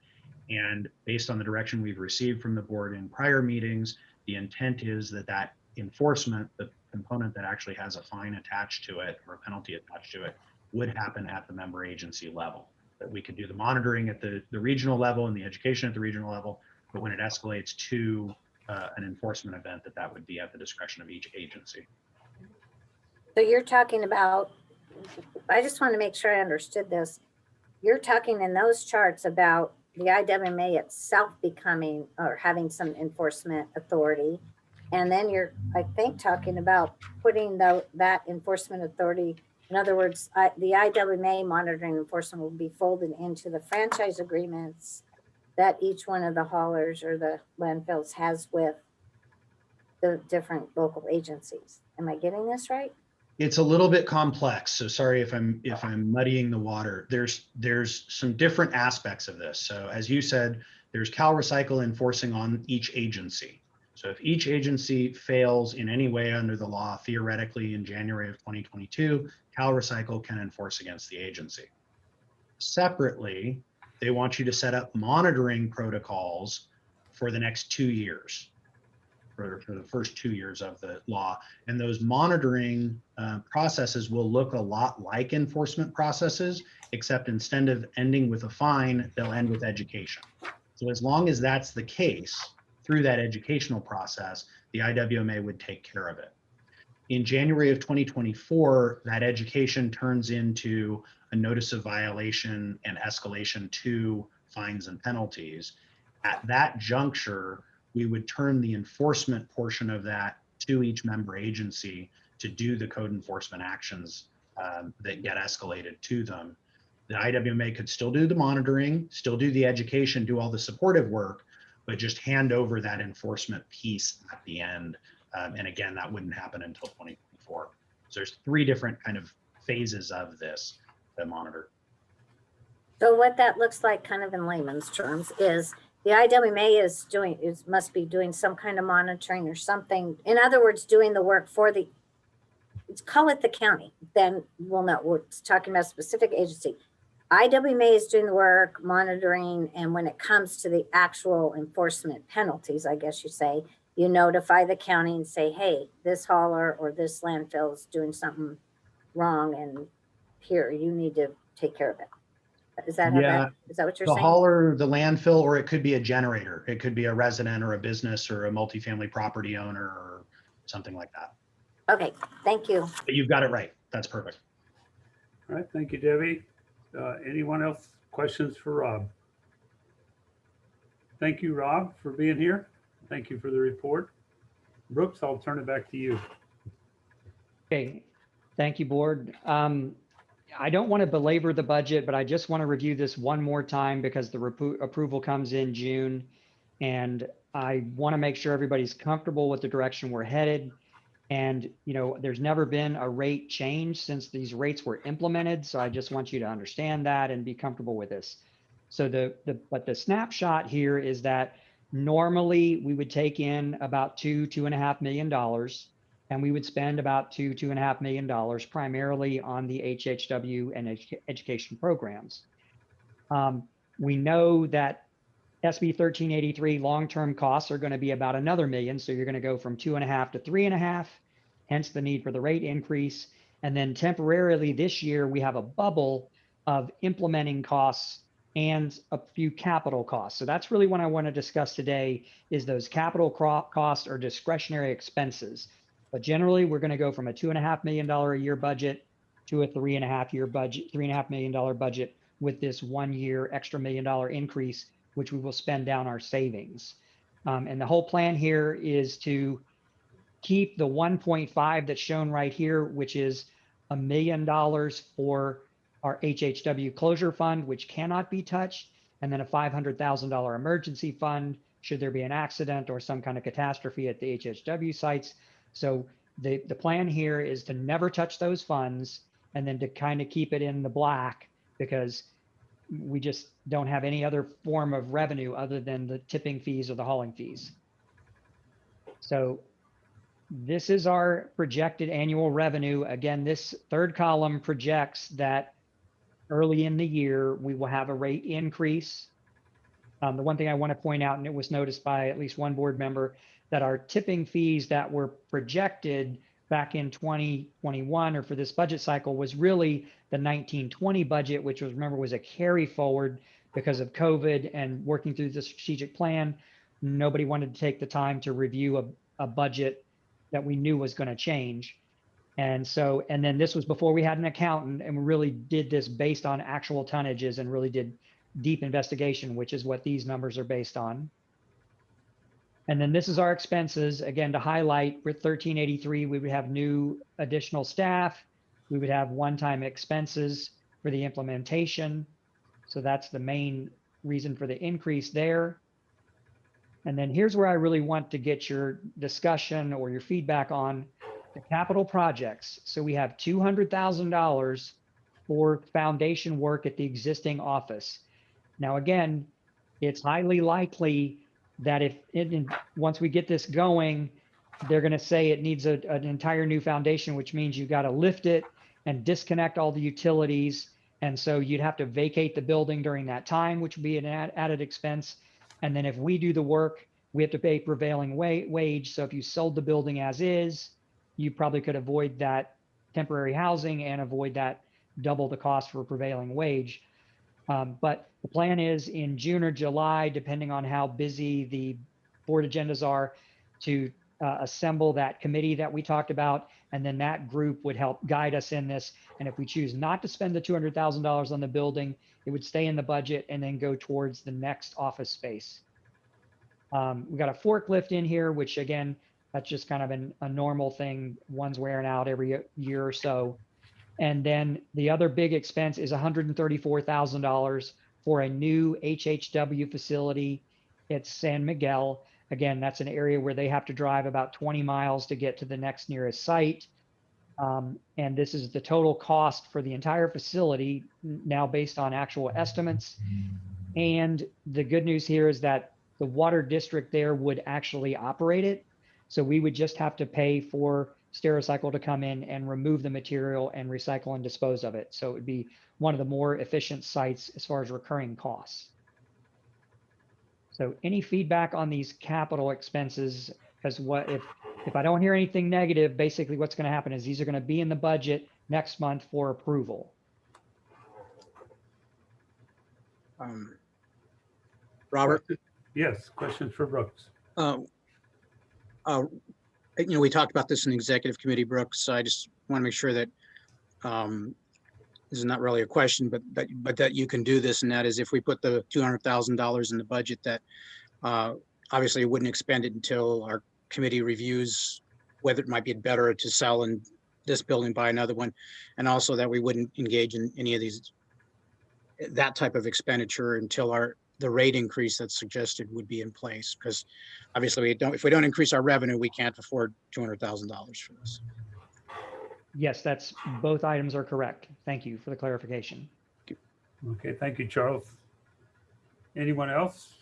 And based on the direction we've received from the board in prior meetings, the intent is that enforcement, the component that actually has a fine attached to it or a penalty attached to it, would happen at the member agency level. That we could do the monitoring at the regional level and the education at the regional level, but when it escalates to an enforcement event, that would be at the discretion of each agency. So you're talking about, I just want to make sure I understood this. You're talking in those charts about the IWMA itself becoming or having some enforcement authority. And then you're, I think, talking about putting that enforcement authority, in other words, the IWMA monitoring enforcement will be folded into the franchise agreements that each one of the haulers or the landfills has with the different local agencies. Am I getting this right? It's a little bit complex, so sorry if I'm muddying the water. There's some different aspects of this. So as you said, there's Cal Recycle enforcing on each agency. So if each agency fails in any way under the law, theoretically in January of 2022, Cal Recycle can enforce against the agency. Separately, they want you to set up monitoring protocols for the next 2 years. for the first 2 years of the law. And those monitoring processes will look a lot like enforcement processes, except instead of ending with a fine, they'll end with education. So as long as that's the case through that educational process, the IWMA would take care of it. In January of 2024, that education turns into a notice of violation and escalation to fines and penalties. At that juncture, we would turn the enforcement portion of that to each member agency to do the code enforcement actions that get escalated to them. The IWMA could still do the monitoring, still do the education, do all the supportive work, but just hand over that enforcement piece at the end. And again, that wouldn't happen until 2024. So there's 3 different kind of phases of this to monitor. So what that looks like kind of in layman's terms is the IWMA must be doing some kind of monitoring or something. In other words, doing the work for call it the county, then we'll know. We're talking about a specific agency. IWMA is doing the work, monitoring, and when it comes to the actual enforcement penalties, I guess you say, you notify the county and say, hey, this hauler or this landfill is doing something wrong, and here, you need to take care of it. Is that is that what you're saying? The hauler, the landfill, or it could be a generator. It could be a resident or a business or a multifamily property owner or something like that. Okay, thank you. But you've got it right. That's perfect. All right, thank you, Debbie. Anyone else? Questions for Rob? Thank you, Rob, for being here. Thank you for the report. Brooks, I'll turn it back to you. Okay, thank you, board. I don't want to belabor the budget, but I just want to review this one more time because the approval comes in June. And I want to make sure everybody's comfortable with the direction we're headed. And, you know, there's never been a rate change since these rates were implemented. So I just want you to understand that and be comfortable with this. So but the snapshot here is that normally we would take in about $2.5 million, and we would spend about $2.5 million primarily on the HHW and education programs. We know that SB 1383 long-term costs are going to be about another $1 million. So you're going to go from 2.5 to 3.5, hence the need for the rate increase. And then temporarily this year, we have a bubble of implementing costs and a few capital costs. So that's really what I want to discuss today is those capital costs or discretionary expenses. But generally, we're going to go from a $2.5 million a year budget to a $3.5 million budget with this 1 year extra $1 million increase, which we will spend down our savings. And the whole plan here is to keep the 1.5 that's shown right here, which is $1 million for our HHW closure fund, which cannot be touched, and then a $500,000 emergency fund should there be an accident or some kind of catastrophe at the HHW sites. So the plan here is to never touch those funds and then to kind of keep it in the black because we just don't have any other form of revenue other than the tipping fees or the hauling fees. So this is our projected annual revenue. Again, this third column projects that early in the year, we will have a rate increase. The one thing I want to point out, and it was noticed by at least one board member, that our tipping fees that were projected back in 2021 or for this budget cycle was really the 1920 budget, which was, remember, was a carry forward because of COVID and working through the strategic plan. Nobody wanted to take the time to review a budget that we knew was going to change. And so, and then this was before we had an accountant, and we really did this based on actual tonnages and really did deep investigation, which is what these numbers are based on. And then this is our expenses. Again, to highlight, with 1383, we would have new additional staff. We would have one-time expenses for the implementation. So that's the main reason for the increase there. And then here's where I really want to get your discussion or your feedback on the capital projects. So we have $200,000 for foundation work at the existing office. Now, again, it's highly likely that once we get this going, they're going to say it needs an entire new foundation, which means you've got to lift it and disconnect all the utilities. And so you'd have to vacate the building during that time, which would be an added expense. And then if we do the work, we have to pay prevailing wage. So if you sold the building as is, you probably could avoid that temporary housing and avoid that double the cost for prevailing wage. But the plan is in June or July, depending on how busy the board agendas are, to assemble that committee that we talked about. And then that group would help guide us in this. And if we choose not to spend the $200,000 on the building, it would stay in the budget and then go towards the next office space. We got a forklift in here, which again, that's just kind of a normal thing. One's wearing out every year or so. And then the other big expense is $134,000 for a new HHW facility at San Miguel. Again, that's an area where they have to drive about 20 miles to get to the next nearest site. And this is the total cost for the entire facility now based on actual estimates. And the good news here is that the water district there would actually operate it. So we would just have to pay for Stericycle to come in and remove the material and recycle and dispose of it. So it would be one of the more efficient sites as far as recurring costs. So any feedback on these capital expenses? Because what if I don't hear anything negative, basically what's going to happen is these are going to be in the budget next month for approval. Robert? Yes, questions for Brooks. We talked about this in executive committee, Brooks. So I just want to make sure that this is not really a question, but that you can do this, and that is if we put the $200,000 in the budget, that obviously wouldn't expend it until our committee reviews whether it might be better to sell in this building, buy another one, and also that we wouldn't engage in any of that type of expenditure until the rate increase that's suggested would be in place, because obviously if we don't increase our revenue, we can't afford $200,000 for this. Yes, both items are correct. Thank you for the clarification. Okay, thank you, Charles. Anyone else?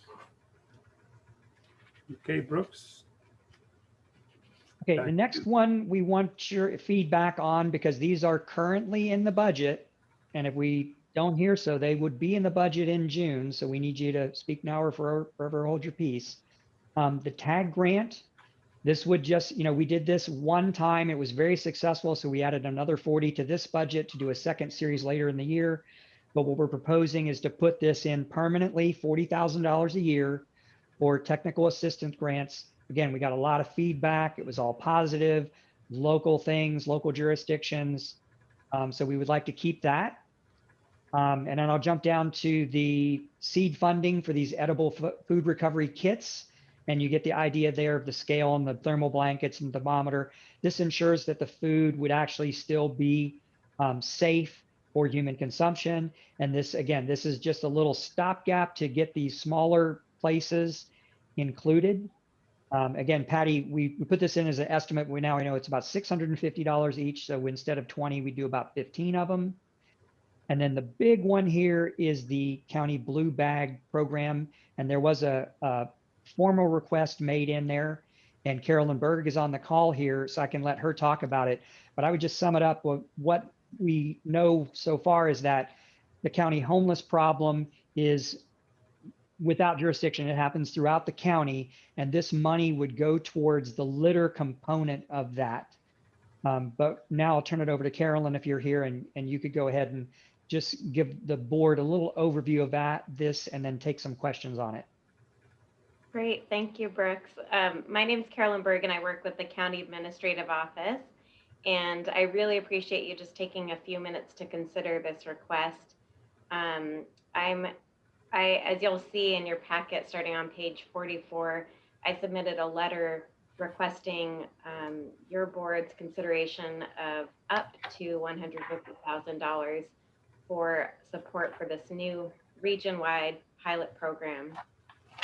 Okay, Brooks. Okay, the next one we want your feedback on, because these are currently in the budget. And if we don't hear so, they would be in the budget in June. So we need you to speak now or forever hold your peace. The TAG grant, this would just, we did this one time. It was very successful. So we added another 40 to this budget to do a second series later in the year. But what we're proposing is to put this in permanently, $40,000 a year for technical assistance grants. Again, we got a lot of feedback. It was all positive, local things, local jurisdictions. So we would like to keep that. And then I'll jump down to the seed funding for these edible food recovery kits. And you get the idea there of the scale and the thermal blankets and thermometer. This ensures that the food would actually still be safe for human consumption. And this, again, this is just a little stopgap to get these smaller places included. Again, Patty, we put this in as an estimate. We know it's about $650 each. So instead of 20, we do about 15 of them. And then the big one here is the county blue bag program. And there was a formal request made in there. And Carolyn Berg is on the call here, so I can let her talk about it. But I would just sum it up. What we know so far is that the county homeless problem is without jurisdiction. It happens throughout the county. And this money would go towards the litter component of that. But now I'll turn it over to Carolyn if you're here, and you could go ahead and just give the board a little overview of this, and then take some questions on it. Great, thank you, Brooks. My name is Carolyn Berg, and I work with the County Administrative Office. And I really appreciate you just taking a few minutes to consider this request. As you'll see in your packet, starting on page 44, I submitted a letter requesting your board's consideration of up to $150,000 for support for this new region-wide pilot program,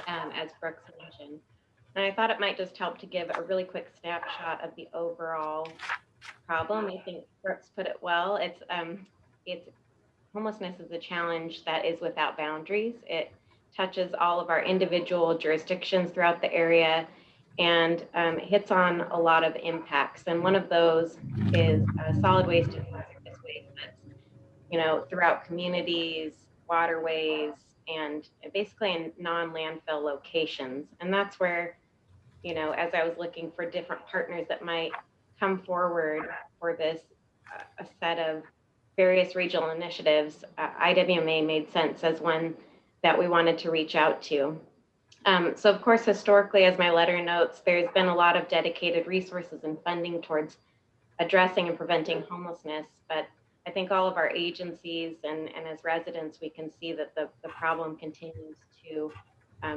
as Brooks mentioned. And I thought it might just help to give a really quick snapshot of the overall problem. I think Brooks put it well. It's homelessness is a challenge that is without boundaries. It touches all of our individual jurisdictions throughout the area, and hits on a lot of impacts. And one of those is solid waste and hazardous waste that's, throughout communities, waterways, and basically in non-landfill locations. And that's where, you know, as I was looking for different partners that might come forward for this, a set of various regional initiatives, IWMA made sense as one that we wanted to reach out to. So of course, historically, as my letter notes, there's been a lot of dedicated resources and funding towards addressing and preventing homelessness, but I think all of our agencies and as residents, we can see that the problem continues to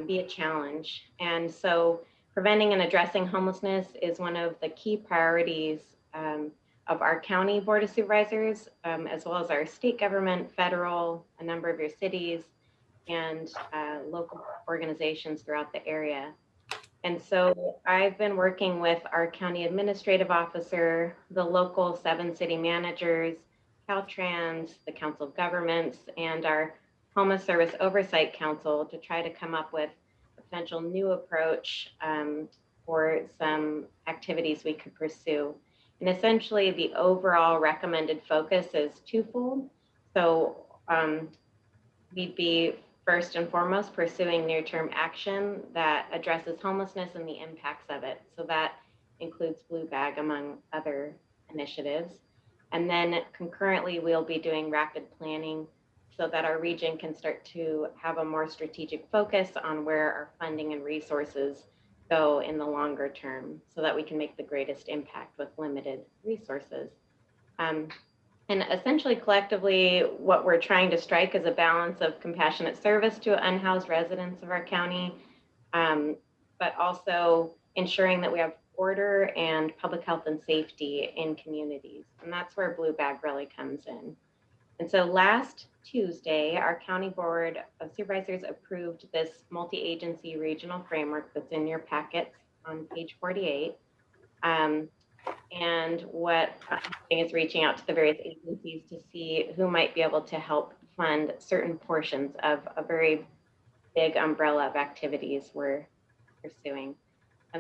be a challenge. And so preventing and addressing homelessness is one of the key priorities of our county board of supervisors, as well as our state government, federal, a number of your cities, and local organizations throughout the area. And so I've been working with our county administrative officer, the local 7 city managers, Caltrans, the Council of Governments, and our Homeless Service Oversight Council to try to come up with a potential new approach for some activities we could pursue. And essentially the overall recommended focus is twofold. So we'd be first and foremost pursuing near-term action that addresses homelessness and the impacts of it. So that includes Blue Bag, among other initiatives. And then concurrently, we'll be doing rapid planning so that our region can start to have a more strategic focus on where our funding and resources go in the longer term so that we can make the greatest impact with limited resources. And essentially, collectively, what we're trying to strike is a balance of compassionate service to unhoused residents of our county, but also ensuring that we have order and public health and safety in communities. And that's where Blue Bag really comes in. And so last Tuesday, our county board of supervisors approved this multi-agency regional framework that's in your packets on page 48. And what I'm doing is reaching out to the various agencies to see who might be able to help fund certain portions of a very big umbrella of activities we're pursuing.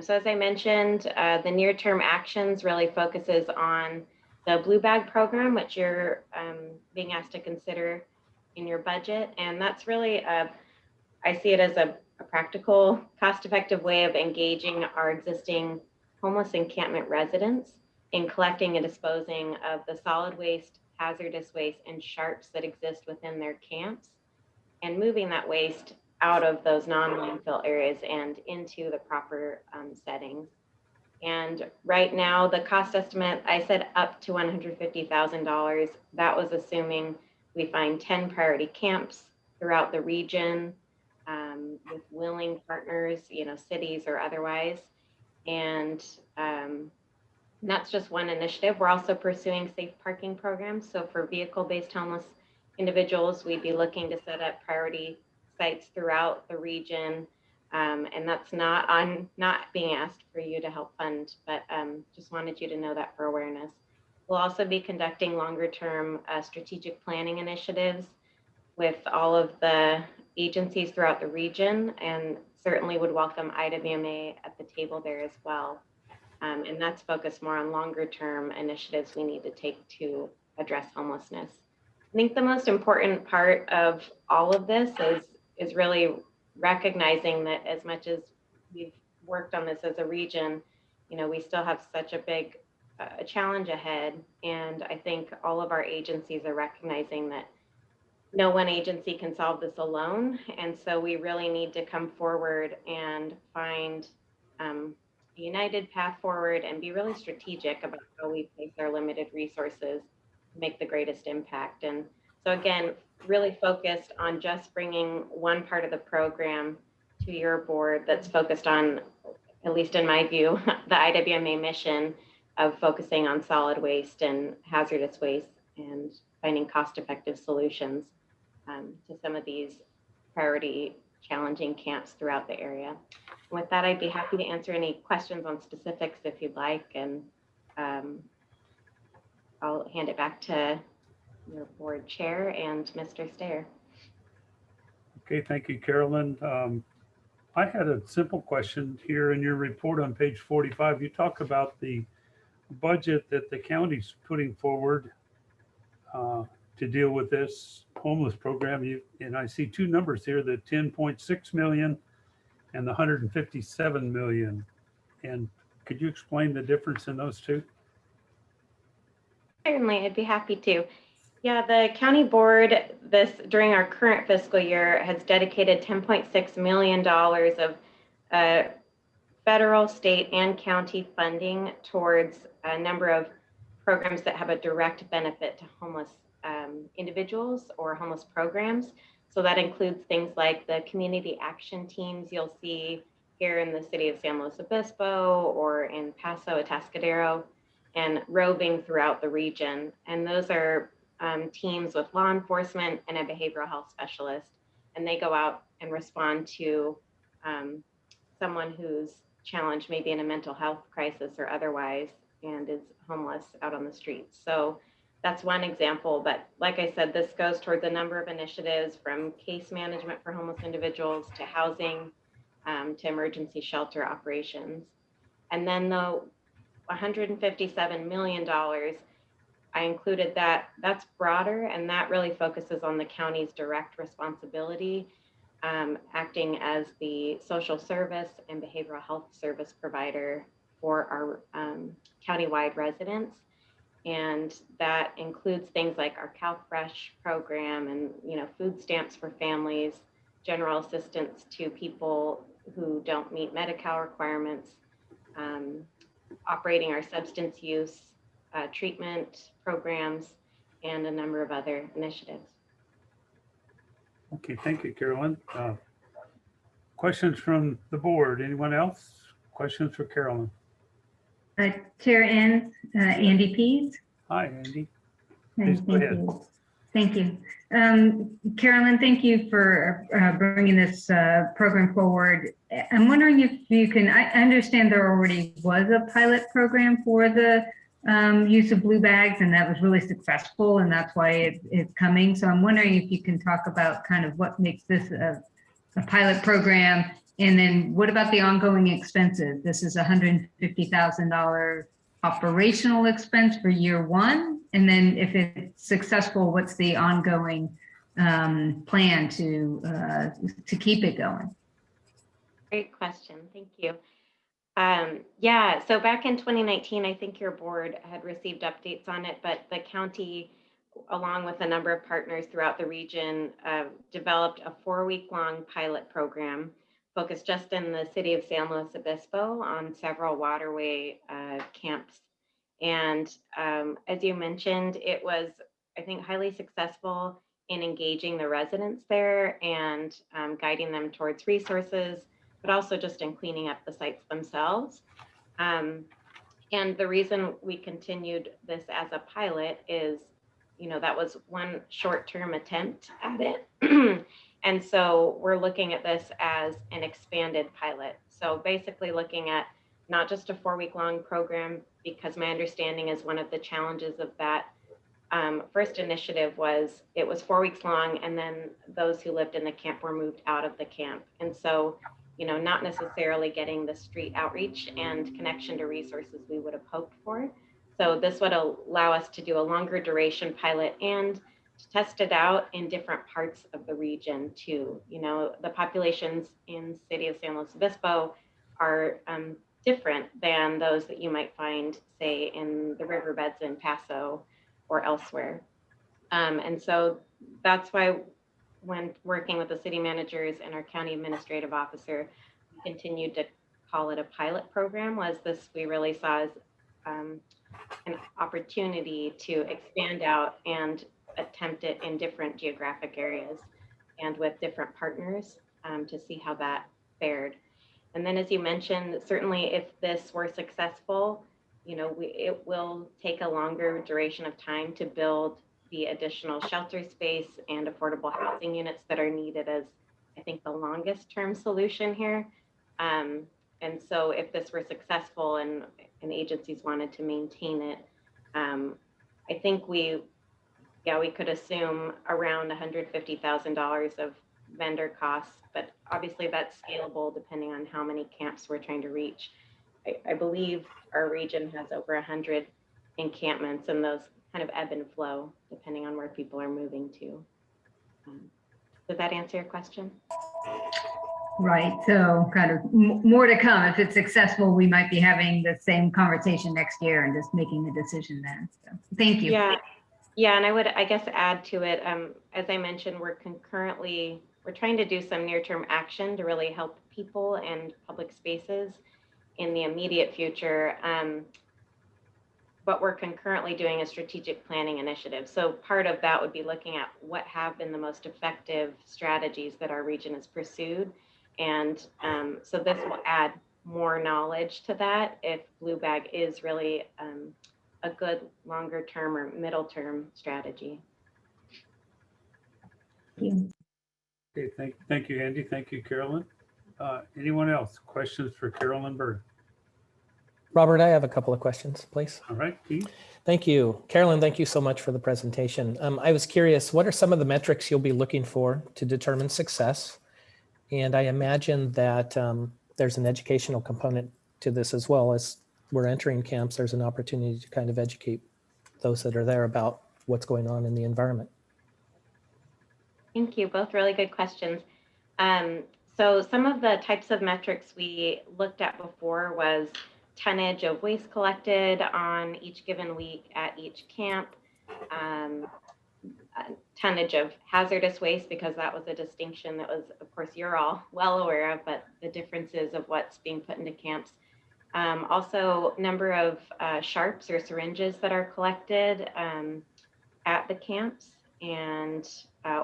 So as I mentioned, the near-term actions really focuses on the Blue Bag program, which you're being asked to consider in your budget. And that's really, I see it as a practical, cost-effective way of engaging our existing homeless encampment residents in collecting and disposing of the solid waste, hazardous waste, and sharps that exist within their camps, and moving that waste out of those non-landfill areas and into the proper settings. And right now, the cost estimate, I said up to $150,000. That was assuming we find 10 priority camps throughout the region with willing partners, you know, cities or otherwise. And that's just one initiative. We're also pursuing safe parking programs. So for vehicle-based homeless individuals, we'd be looking to set up priority sites throughout the region. And that's not being asked for you to help fund, but just wanted you to know that for awareness. We'll also be conducting longer-term strategic planning initiatives with all of the agencies throughout the region, and certainly would welcome IWMA at the table there as well. And that's focused more on longer-term initiatives we need to take to address homelessness. I think the most important part of all of this is really recognizing that as much as we've worked on this as a region, you know, we still have such a big challenge ahead. And I think all of our agencies are recognizing that no one agency can solve this alone. And so we really need to come forward and find a united path forward and be really strategic about how we place our limited resources to make the greatest impact. And so again, really focused on just bringing one part of the program to your board that's focused on, at least in my view, the IWMA mission of focusing on solid waste and hazardous waste and finding cost-effective solutions to some of these priority challenging camps throughout the area. And with that, I'd be happy to answer any questions on specifics if you'd like, and I'll hand it back to your board chair and Mr. Stair. Okay, thank you, Carolyn. I had a simple question here in your report on page 45. You talk about the budget that the county's putting forward to deal with this. homeless program, and I see two numbers here, the 10.6 million and the 157 million. And could you explain the difference in those two? Certainly, I'd be happy to. Yeah, the county board during our current fiscal year has dedicated $10.6 million of federal, state, and county funding towards a number of programs that have a direct benefit to homeless individuals or homeless programs. So that includes things like the community action teams you'll see here in the city of San Luis Obispo or in Paso, Atascadero, and roving throughout the region. And those are teams with law enforcement and a behavioral health specialist. And they go out and respond to someone who's challenged maybe in a mental health crisis or otherwise and is homeless out on the streets. So that's one example. But like I said, this goes towards a number of initiatives from case management for homeless individuals to housing to emergency shelter operations. And then the $157 million, I included that's broader, and that really focuses on the county's direct responsibility, acting as the social service and behavioral health service provider for our countywide residents. And that includes things like our CalFresh program and food stamps for families, general assistance to people who don't meet Medi-Cal requirements, operating our substance use treatment programs, and a number of other initiatives. Okay, thank you, Carolyn. Questions from the board? Anyone else? Questions for Carolyn? Chair Enns, Andy Pease. Hi, Andy. Thank Please go ahead. you. Thank you. Carolyn, thank you for bringing this program forward. I'm wondering if you can, I understand there already was a pilot program for the use of blue bags, and that was really successful, and that's why it's coming. So I'm wondering if you can talk about kind of what makes this a pilot program, and then what about the ongoing expenses? This is $150,000 operational expense for year one, and then if it's successful, what's the ongoing plan to keep it going? Great question. Thank you. Yeah, so back in 2019, I think your board had received updates on it, but the county, along with a number of partners throughout the region, developed a 4-week-long pilot program focused just in the city of San Luis Obispo on several waterway camps. And as you mentioned, it was, I think, highly successful in engaging the residents there and guiding them towards resources, but also just in cleaning up the sites themselves. And the reason we continued this as a pilot is, that was one short-term attempt at it. And so we're looking at this as an expanded pilot. So basically looking at not just a 4-week-long program, because my understanding is one of the challenges of that first initiative was it was 4 weeks long, and then those who lived in the camp were moved out of the camp. And so, not necessarily getting the street outreach and connection to resources we would have hoped for. So this would allow us to do a longer duration pilot and to test it out in different parts of the region too. The populations in city of San Luis Obispo are different than those that you might find, say, in the riverbeds in Paso or elsewhere. And so that's why when working with the city managers and our county administrative officer, we continued to call it a pilot program. We really saw as an opportunity to expand out and attempt it in different geographic areas and with different partners to see how that fared. And then, as you mentioned, certainly if this were successful, it will take a longer duration of time to build the additional shelter space and affordable housing units that are needed as, I think, the longest term solution here. And so if this were successful and agencies wanted to maintain it, I think we could assume around $150,000 of vendor costs, but obviously that's scalable depending on how many camps we're trying to reach. I believe our region has over 100 encampments, and those kind of ebb and flow depending on where people are moving to. Does that answer your question? Right, so kind of more to come. If it's successful, we might be having the same conversation next year and just making the decision then. So, thank you. Yeah, yeah, and I would, I guess, add to it, as I mentioned, we're trying to do some near-term action to really help people and public spaces in the immediate future. But we're concurrently doing a strategic planning initiative. So part of that would be looking at what have been the most effective strategies that our region has pursued. And so this will add more knowledge to that if Blue Bag is really a good longer term or middle term strategy. Okay, thank you, Andy. Thank you, Carolyn. Anyone else? Questions for Carolyn Bird? Robert, I have a couple of questions, please. All right, Keith. Thank you. Carolyn, thank you so much for the presentation. I was curious, what are some of the metrics you'll be looking for to determine success? And I imagine that there's an educational component to this as well. As we're entering camps, there's an opportunity to kind of educate those that are there about what's going on in the environment. Thank you. Both really good questions. So some of the types of metrics we looked at before was tonnage of waste collected on each given week at each camp, tonnage of hazardous waste, because that was a distinction that was, of course, you're all well aware of, but the differences of what's being put into camps. Also, number of sharps or syringes that are collected at the camps and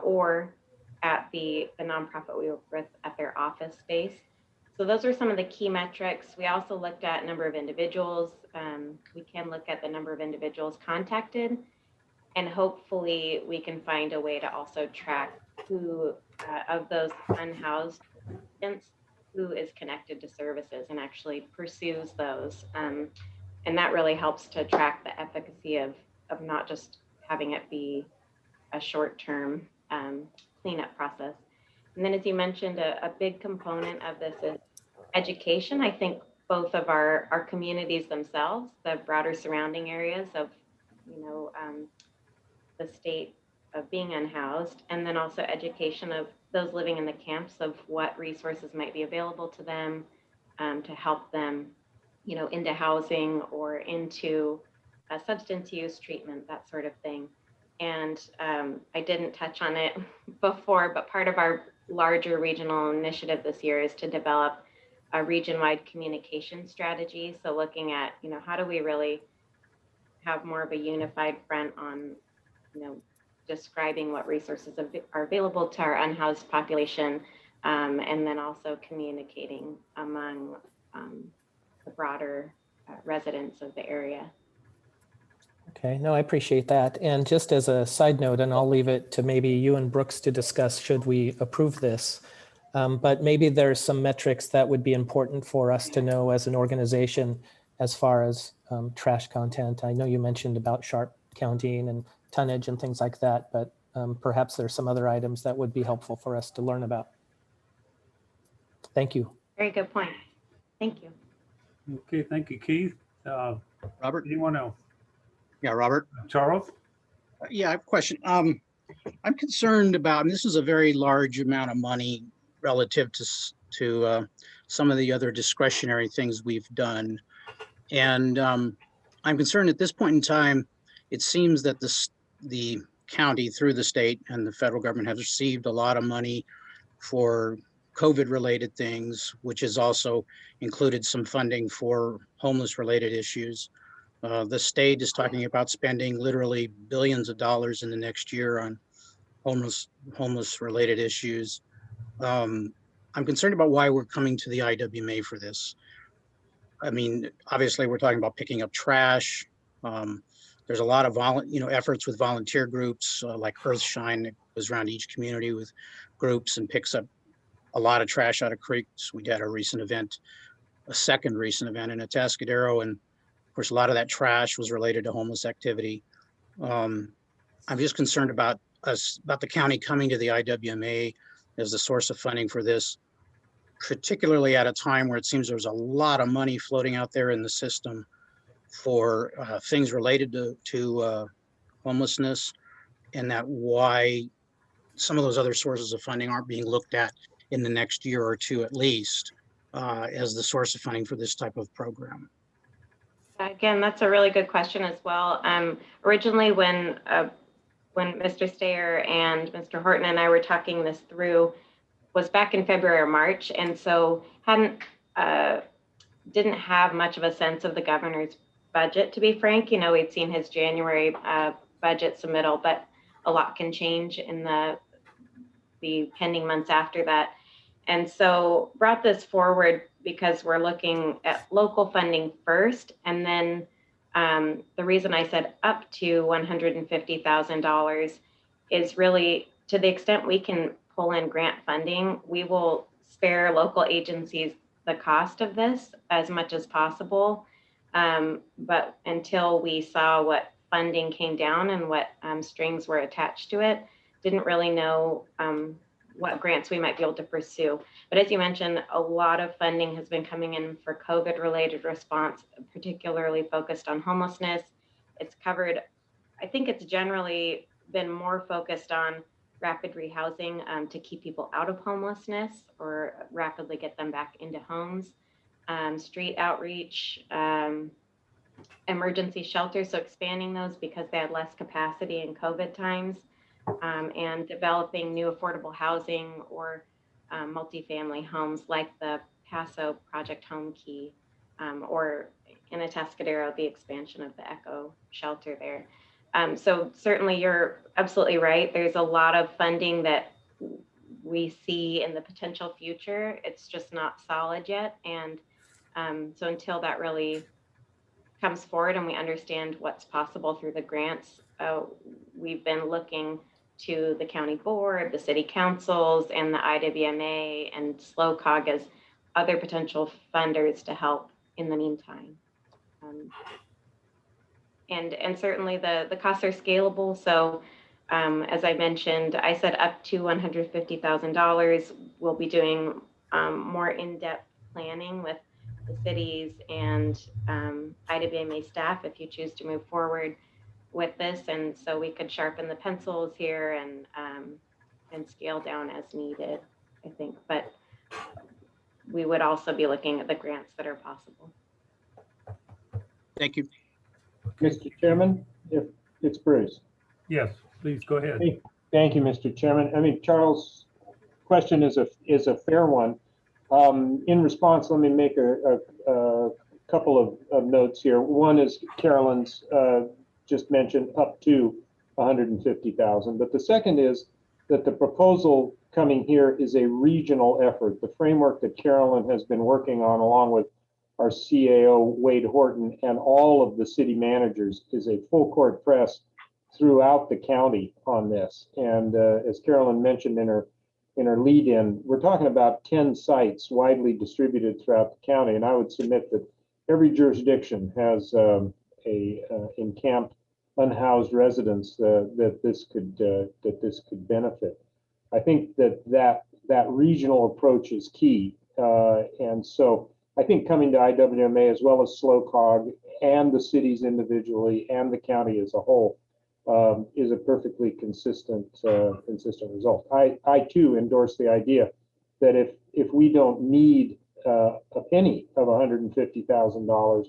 or at the nonprofit we work with at their office space. So those are some of the key metrics. We also looked at number of individuals. We can look at the number of individuals contacted, and hopefully we can find a way to also track who of those unhoused residents who is connected to services and actually pursues those. And that really helps to track the efficacy of not just having it be a short-term cleanup process. And then, as you mentioned, a big component of this is education. I think both of our communities themselves, the broader surrounding areas of, the state of being unhoused, and then also education of those living in the camps of what resources might be available to them to help them, into housing or into substance use treatment, that sort of thing. And I didn't touch on it before, but part of our larger regional initiative this year is to develop a region-wide communication strategy. So looking at, how do we really have more of a unified front on, describing what resources are available to our unhoused population, and then also communicating among the broader residents of the area. Okay, no, I appreciate that. And just as a side note, and I'll leave it to maybe you and Brooks to discuss should we approve this, but maybe there's some metrics that would be important for us to know as an organization as far as trash content. I know you mentioned about sharp counting and tonnage and things like that, but perhaps there's some other items that would be helpful for us to learn about. Thank you. Very good point. Thank you. Okay, thank you, Keith. Robert? Anyone else? Yeah, Robert. Charles? Yeah, I have a question. I'm concerned about, and this is a very large amount of money relative to some of the other discretionary things we've done. And I'm concerned at this point in time, it seems that the county through the state and the federal government have received a lot of money for COVID related things, which has also included some funding for homeless related issues. The state is talking about spending literally billions of dollars in the next year on homeless related issues. I'm concerned about why we're coming to the IWMA for this. I mean, obviously we're talking about picking up trash. There's a lot of efforts with volunteer groups like Earthshine that goes around each community with groups and picks up a lot of trash out of creeks. We had a second recent event in Atascadero, and of course, a lot of that trash was related to homeless activity. I'm just concerned about the county coming to the IWMA as the source of funding for this, particularly at a time where it seems there's a lot of money floating out there in the system for things related to homelessness, and that why some of those other sources of funding aren't being looked at in the next year or two at least as the source of funding for this type of program? Again, that's a really good question as well. Originally, when Mr. Stayer and Mr. Horton and I were talking this through, was back in February or March, and so didn't have much of a sense of the governor's budget, to be frank. You know, we'd seen his January budget submittal, but a lot can change in the pending months after that. And so brought this forward because we're looking at local funding first. And then the reason I said up to $150,000 is really to the extent we can pull in grant funding, we will spare local agencies the cost of this as much as possible. But until we saw what funding came down and what strings were attached to it, didn't really know what grants we might be able to pursue. But as you mentioned, a lot of funding has been coming in for COVID-related response, particularly focused on homelessness. It's covered, I think it's generally been more focused on rapid rehousing to keep people out of homelessness or rapidly get them back into homes, street outreach, emergency shelters, so expanding those because they had less capacity in COVID times, and developing new affordable housing or multifamily homes like the Paso Project Home Key, or in Atascadero, the expansion of the Echo shelter there. So certainly you're absolutely right. There's a lot of funding that we see in the potential future. It's just not solid yet. And so until that really comes forward and we understand what's possible through the grants, we've been looking to the county board, the city councils, and the IWMA and SLOCOG as other potential funders to help in the meantime. And certainly the costs are scalable. So as I mentioned, I said up to $150,000. We'll be doing more in-depth planning with the cities and IWMA staff if you choose to move forward with this. And so we could sharpen the pencils here and scale down as needed, I think. But we would also be looking at the grants that are possible. Thank you. Mr. Chairman, if it's Bruce. Yes, please go ahead. Thank you, Mr. Chairman. I mean, Charles' question is a fair one. In response, let me make a couple of notes here. One is Carolyn's just mentioned up to 150,000, but the second is that the proposal coming here is a regional effort. The framework that Carolyn has been working on along with our CAO, Wade Horton, and all of the city managers is a full court press throughout the county on this. And as Carolyn mentioned in her lead-in, we're talking about 10 sites widely distributed throughout the county. And I would submit that every jurisdiction has encamped unhoused residents that this could benefit. I think that regional approach is key. And so I think coming to IWMA as well as SLOCOG and the cities individually and the county as a whole is a perfectly consistent result. I too endorse the idea that if we don't need a penny of $150,000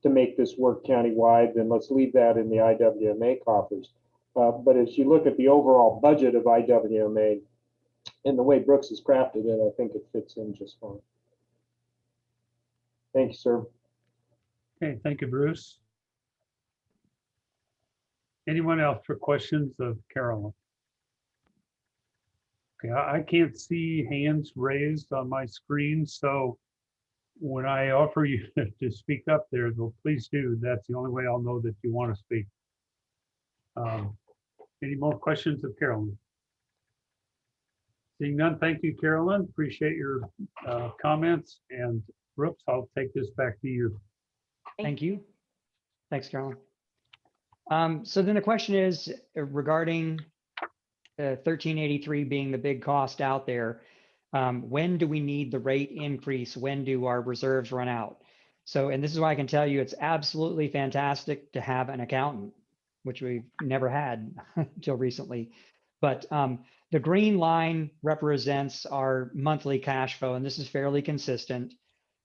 to make this work countywide, then let's leave that in the IWMA coffers. But as you look at the overall budget of IWMA and the way Brooks has crafted it, I think it fits in just fine. Thank you, sir. Okay, thank you, Bruce. Anyone else for questions of Carolyn? Okay, I can't see hands raised on my screen, so when I offer you to speak up there, though, please do. That's the only way I'll know that you want to speak. Any more questions of Carolyn? Seeing none, thank you, Carolyn. Appreciate your comments. And Brooks, I'll take this back to you. Thank you. Thanks, Carolyn. So then the question is regarding 1383 being the big cost out there. When do we need the rate increase? When do our reserves run out? So, and this is why I can tell you it's absolutely fantastic to have an accountant, which we've never had until recently. But the green line represents our monthly cash flow, and this is fairly consistent.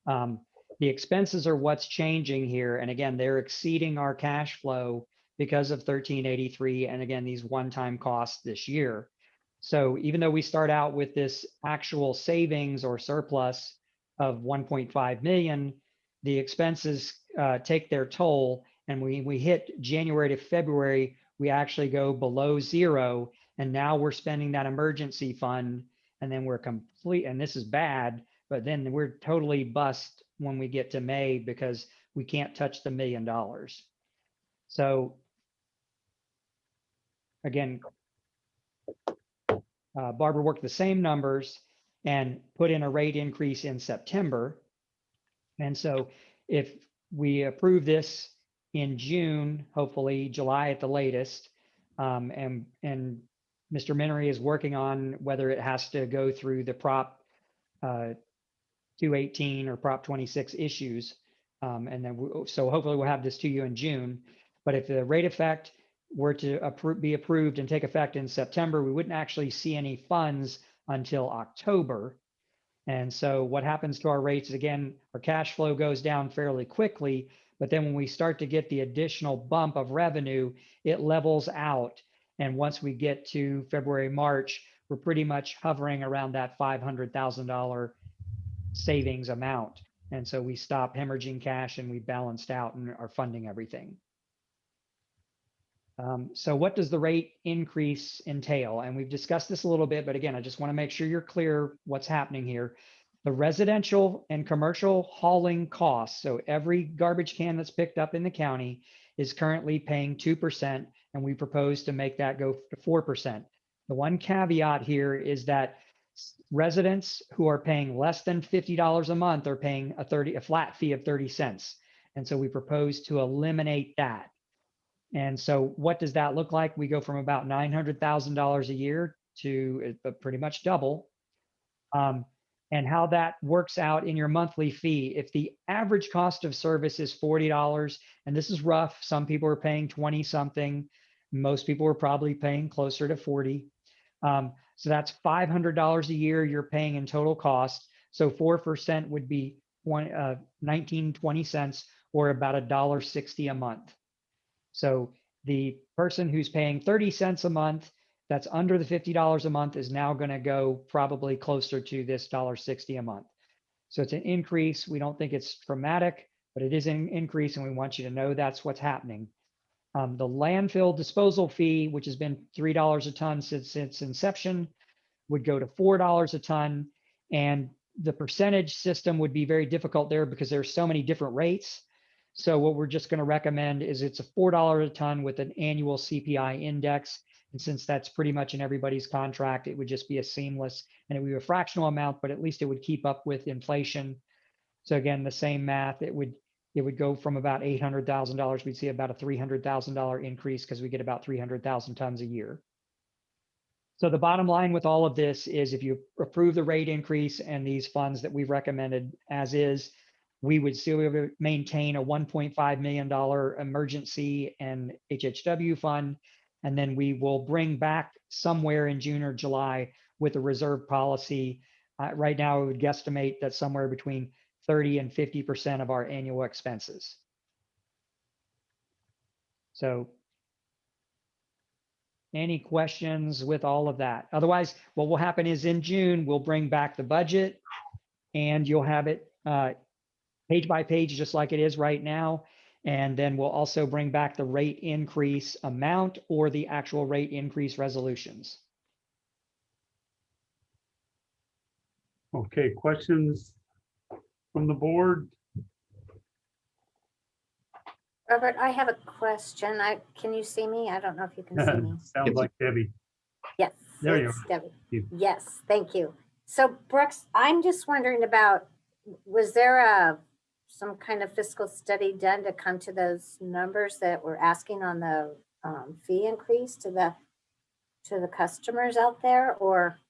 The expenses are what's changing here. And again, they're exceeding our cash flow because of 1383. And again, these one-time costs this year. So even though we start out with this actual savings or surplus of 1.5 million, the expenses take their toll. And we hit January to February, we actually go below zero. And now we're spending that emergency fund, and then we're complete. And this is bad, but then we're totally bust when we get to May because we can't touch the $1 million. So again, Barbara worked the same numbers and put in a rate increase in September. And so if we approve this in June, hopefully July at the latest, and Mr. Minery is working on whether it has to go through the Prop 218 or Prop 26 issues. And then, so hopefully we'll have this to you in June. But if the rate effect were to be approved and take effect in September, we wouldn't actually see any funds until October. And so what happens to our rates is, again, our cash flow goes down fairly quickly, but then when we start to get the additional bump of revenue, it levels out. And once we get to February, March, we're pretty much hovering around that $500,000 savings amount. And so we stop hemorrhaging cash and we balanced out and are funding everything. So what does the rate increase entail? And we've discussed this a little bit, but again, I just want to make sure you're clear what's happening here. The residential and commercial hauling costs, so every garbage can that's picked up in the county is currently paying 2%, and we propose to make that go to 4%. The one caveat here is that residents who are paying less than $50 a month are paying a flat fee of 30 cents. And so we propose to eliminate that. And so what does that look like? We go from about $900,000 a year to pretty much double. And how that works out in your monthly fee. If the average cost of service is $40, and this is rough, some people are paying 20 something. Most people are probably paying closer to 40. So that's $500 a year you're paying in total cost. So 4% would be 1920 cents, or about $1.60 a month. So the person who's paying 30 cents a month, that's under the $50 a month, is now going to go probably closer to this $1.60 a month. So it's an increase. We don't think it's dramatic, but it is an increase, and we want you to know that's what's happening. The landfill disposal fee, which has been $3 a ton since its inception, would go to $4 a ton. And the percentage system would be very difficult there because there's so many different rates. So what we're just going to recommend is it's a $4 a ton with an annual CPI index. And since that's pretty much in everybody's contract, it would just be a seamless, and it would be a fractional amount, but at least it would keep up with inflation. So again, the same math, it would go from about $800,000. We'd see about a $300,000 increase because we get about 300,000 tons a year. So the bottom line with all of this is, if you approve the rate increase and these funds that we've recommended as is, we would still maintain a $1.5 million emergency and HHW fund. And then we will bring back somewhere in June or July with a reserve policy. Right now, I would guesstimate that somewhere between 30 and 50% of our annual expenses. So any questions with all of that? Otherwise, what will happen is in June, we'll bring back the budget, and you'll have it page by page, just like it is right now. And then we'll also bring back the rate increase amount or the actual rate increase resolutions. Okay, questions from the board? Robert, I have a question. Can you see me? I don't know if you can see me. Sounds like Debbie. Yes. There you it's are. Debbie. Yes, thank you. So Brooks, I'm just wondering about, was there some kind of fiscal study done to come to those numbers that we're asking on the fee increase to the customers out there, or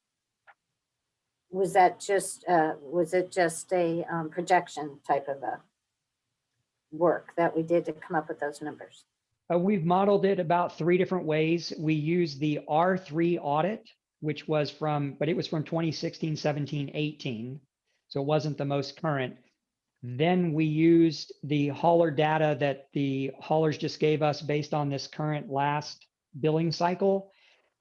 was that just was it just a projection type of a work that we did to come up with those numbers? We've modeled it about 3 different ways. We use the R3 audit, which was but it was from 2016, 17, 18. So it wasn't the most current. Then we used the hauler data that the haulers just gave us based on this current last billing cycle.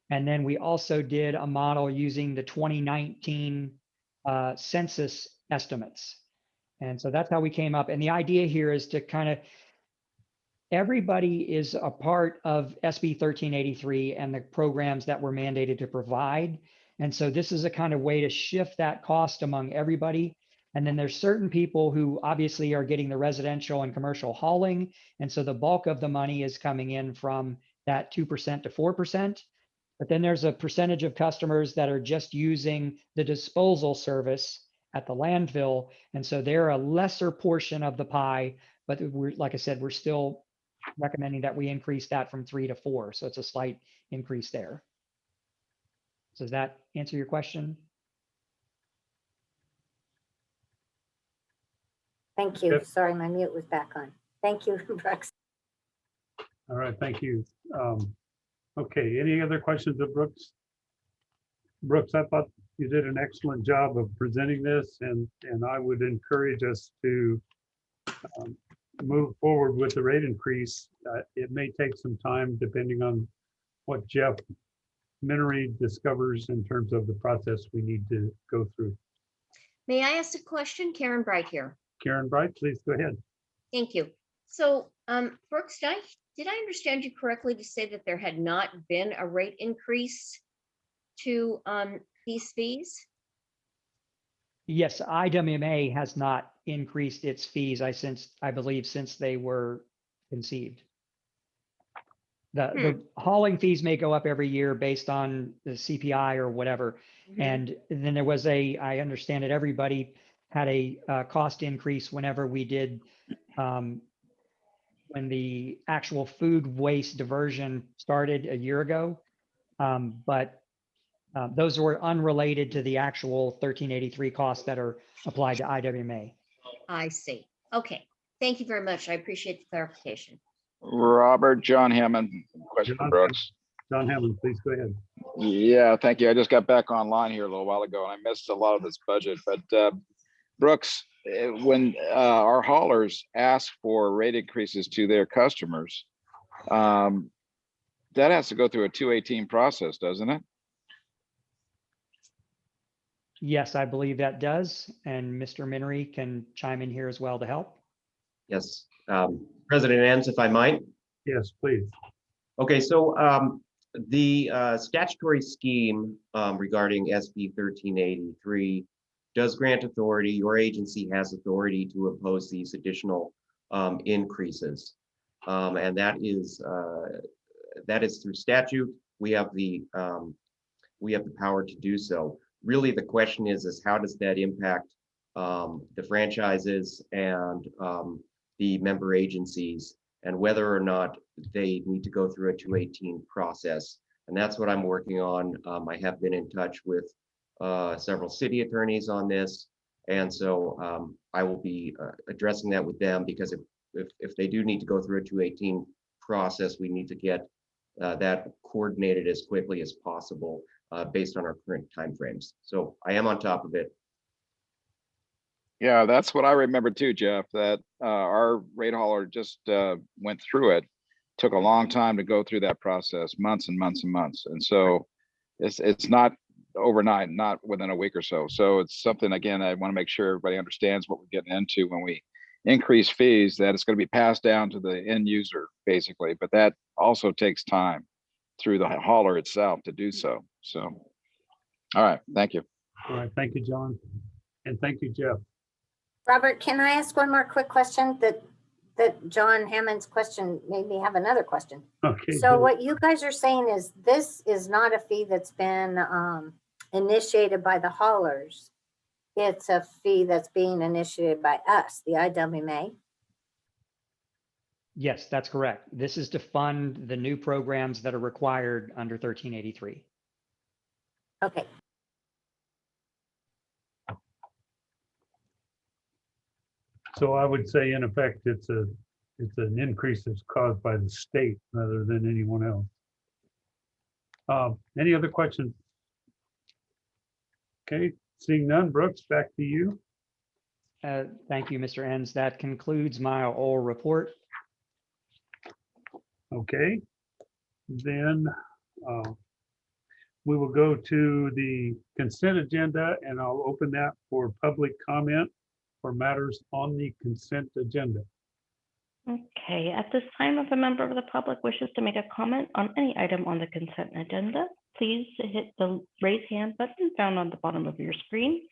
And then we also did a model using the 2019 census estimates. And so that's how we came up. And the idea here is to kind of, everybody is a part of SB 1383 and the programs that we're mandated to provide. And so this is a kind of way to shift that cost among everybody. And then there's certain people who obviously are getting the residential and commercial hauling. And so the bulk of the money is coming in from that 2% to 4%. But then there's a percentage of customers that are just using the disposal service at the landfill. And so they're a lesser portion of the pie, but we're, like I said, we're still recommending that we increase that from 3 to 4. So it's a slight increase there. So does that answer your question? Thank you. Yep. Sorry, my mute was back on. Thank you, Brooks. All right, thank you. Okay, any other questions of Brooks? Brooks, I thought you did an excellent job of presenting this, and I would encourage us to move forward with the rate increase. It may take some time depending on what Jeff Minery discovers in terms of the process we need to go through. May I ask a question? Karen Bright here. Karen Bright, please go ahead. Thank you. So, Brooks, did I understand you correctly to say that there had not been a rate increase to these fees? Yes, IWMA has not increased its fees, I believe, since they were conceived. The hauling fees may go up every year based on the CPI or whatever. Mhm. And then there was I understand it, everybody had a cost increase whenever we did, when the actual food waste diversion started a year ago. But those were unrelated to the actual 1383 costs that are applied to IWMA. I see. Okay. Thank you very much. I appreciate the clarification. Robert, John Hammond, question for Brooks. John Hammond, please go ahead. Yeah, thank you. I just got back online here a little while ago and I missed a lot of this budget, but Brooks, when our haulers ask for rate increases to their customers, that has to go through a 218 process, doesn't it? Yes, I believe that does. And Mr. Minery can chime in here as well to help. Yes, President Enns, if I might. Yes, please. Okay, so the statutory scheme regarding SB 1383 does grant authority. Your agency has authority to impose these additional increases, and that is through statute. We have the power to do so. Really, the question is how does that impact the franchises and the member agencies, and whether or not they need to go through a 218 process. And that's what I'm working on. I have been in touch with several city attorneys on this. And so I will be addressing that with them, because if they do need to go through a 218 process, we need to get that coordinated as quickly as possible based on our current timeframes. So I am on top of it. Yeah, that's what I remember too, Jeff, that our rate hauler just went through it. Took a long time to go through that process, months and months and months. And so it's not overnight, not within a week or so. So it's something, again, I want to make sure everybody understands what we're getting into when we increase fees, that it's going to be passed down to the end user, basically. But that also takes time through the hauler itself to do so. So, all right, thank you. All right, thank you, John. And thank you, Jeff. Robert, can I ask one more quick question? That John Hammond's question made me have another question. Okay. So good. what you guys are saying is this is not a fee that's been initiated by the haulers. It's a fee that's being initiated by us, the IWMA. Yes, that's correct. This is to fund the new programs that are required under 1383. Okay. So I would say, in effect, it's an increase that's caused by the state rather than anyone else. Any other questions Okay, seeing none, Brooks, back to you. Thank you, Mr. Enns. That concludes my oral report. Okay, then we will go to the consent agenda, and I'll open that for public comment for matters on the consent agenda. Okay, at this time, if a member of the public wishes to make a comment on any item on the consent agenda, please hit the raise hand button found on the bottom of your screen.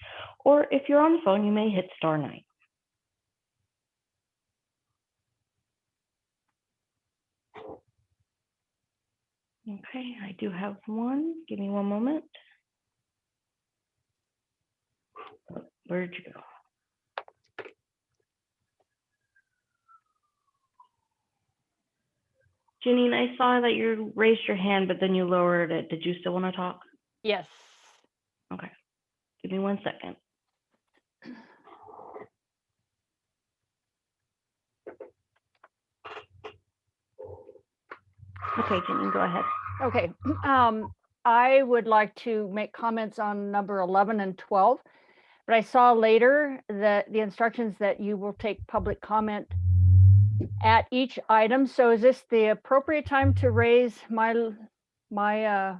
Or if you're on the phone, you may hit *9. Okay, I do have one. Give me one moment. Where'd you go? Janine, I saw that you raised your hand, but then you lowered it. Did you still want to talk? Yes. Okay, give me 1 second. Okay, Janine, go ahead. Okay. I would like to make comments on number 11 and 12, but I saw later that the instructions that you will take public comment at each item. So is this the appropriate time to raise my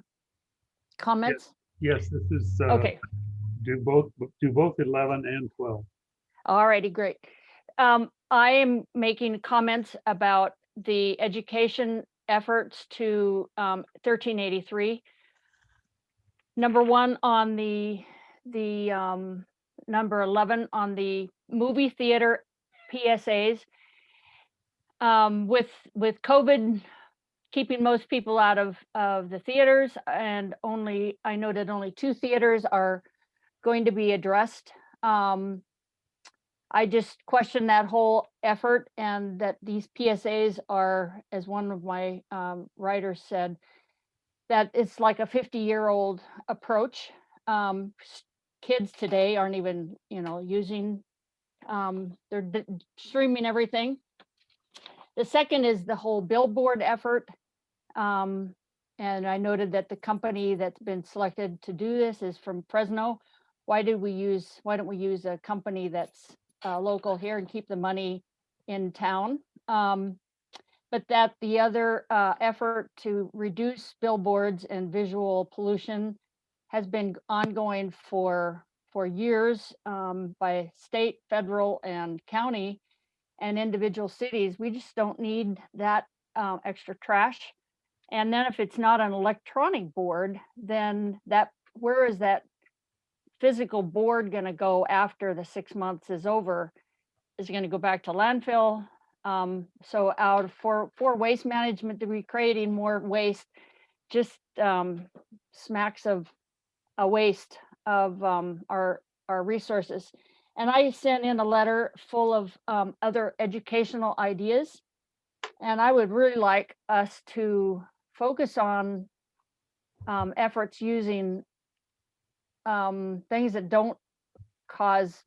comments? Yes, this is Okay. do both 11 and 12. All righty, great. I am making comments about the education efforts to 1383. Number 1 on the number 11 on the movie theater PSAs. With COVID keeping most people out of the theaters, and I noted only 2 theaters are going to be addressed. I just question that whole effort, and that these PSAs are, as one of my writers said, that it's like a 50-year-old approach. Kids today aren't even, using, they're streaming everything. The second is the whole billboard effort. And I noted that the company that's been selected to do this is from Fresno. Why don't we use a company that's local here and keep the money in town? But that the other effort to reduce billboards and visual pollution has been ongoing for years by state, federal, and county and individual cities. We just don't need that extra trash. And then if it's not an electronic board, then where is that physical board going to go after the 6 months is over? Is it going to go back to landfill? So for waste management to be creating more waste just smacks of a waste of our resources. And I sent in a letter full of other educational ideas. And I would really like us to focus on efforts using things that don't cause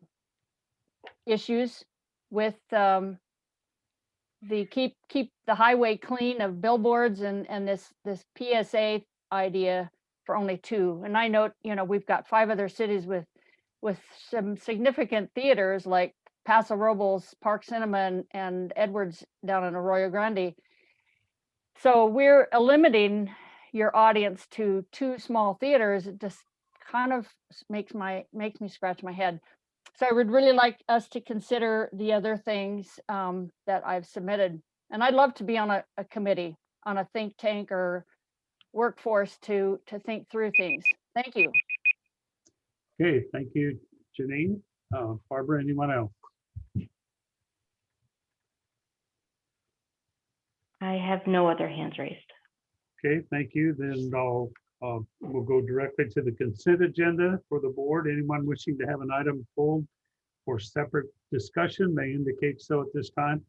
issues with the keep the highway clean of billboards and this PSA idea for only 2. And I note, we've got 5 other cities with some significant theaters like Paso Robles, Park Cinema, and Edwards down in Arroyo Grande. So we're limiting your audience to 2 small theaters. It just kind of makes me scratch my head. So I would really like us to consider the other things that I've submitted. And I'd love to be on a committee, on a think tank or workforce to think through things. Thank you. Okay, thank you, Janine. Barbara, anyone else? I have no other hands raised. Okay, thank you. Then we'll go directly to the consent agenda for the board. Anyone wishing to have an item pulled for separate discussion may indicate so at this time.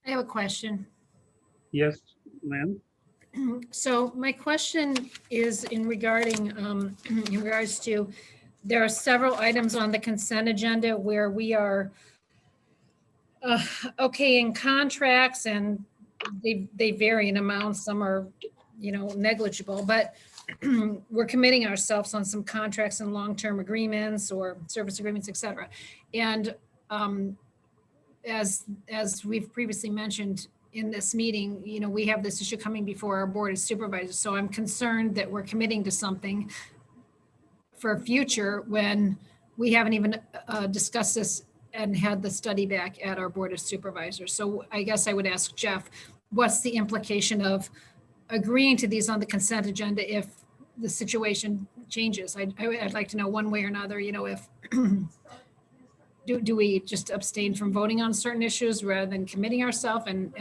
I have a question. Yes, Lynn? So my question is in regards to, there are several items on the consent agenda where we are okaying contracts, and they vary in amounts. Some are negligible, but we're committing ourselves on some contracts and long-term agreements or service agreements, et cetera. And as we've previously mentioned in this meeting, we have this issue coming before our board of supervisors. So I'm concerned that we're committing to something for future when we haven't even discussed this and had the study back at our board of supervisors. So I guess I would ask Jeff, what's the implication of agreeing to these on the consent agenda if the situation changes? I'd like to know one way or another, if do we just abstain from voting on certain issues rather than committing ourselves and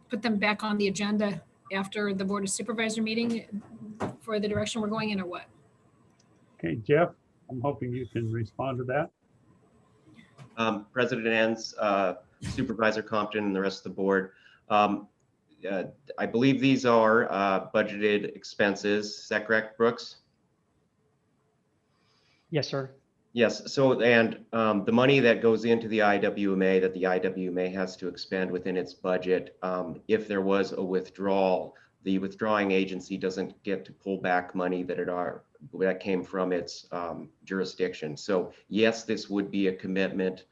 put them back on the agenda after the board of supervisor meeting for the direction we're going in, or what? Okay, Jeff, I'm hoping you can respond to that. President Enns, Supervisor Compton, and the rest of the board. I believe these are budgeted expenses. Is that correct, Brooks? Yes, sir. Yes. So, and the money that goes into the IWMA that the IWMA has to expend within its budget, if there was a withdrawal, the withdrawing agency doesn't get to pull back money that came from its jurisdiction. So yes, this would be a commitment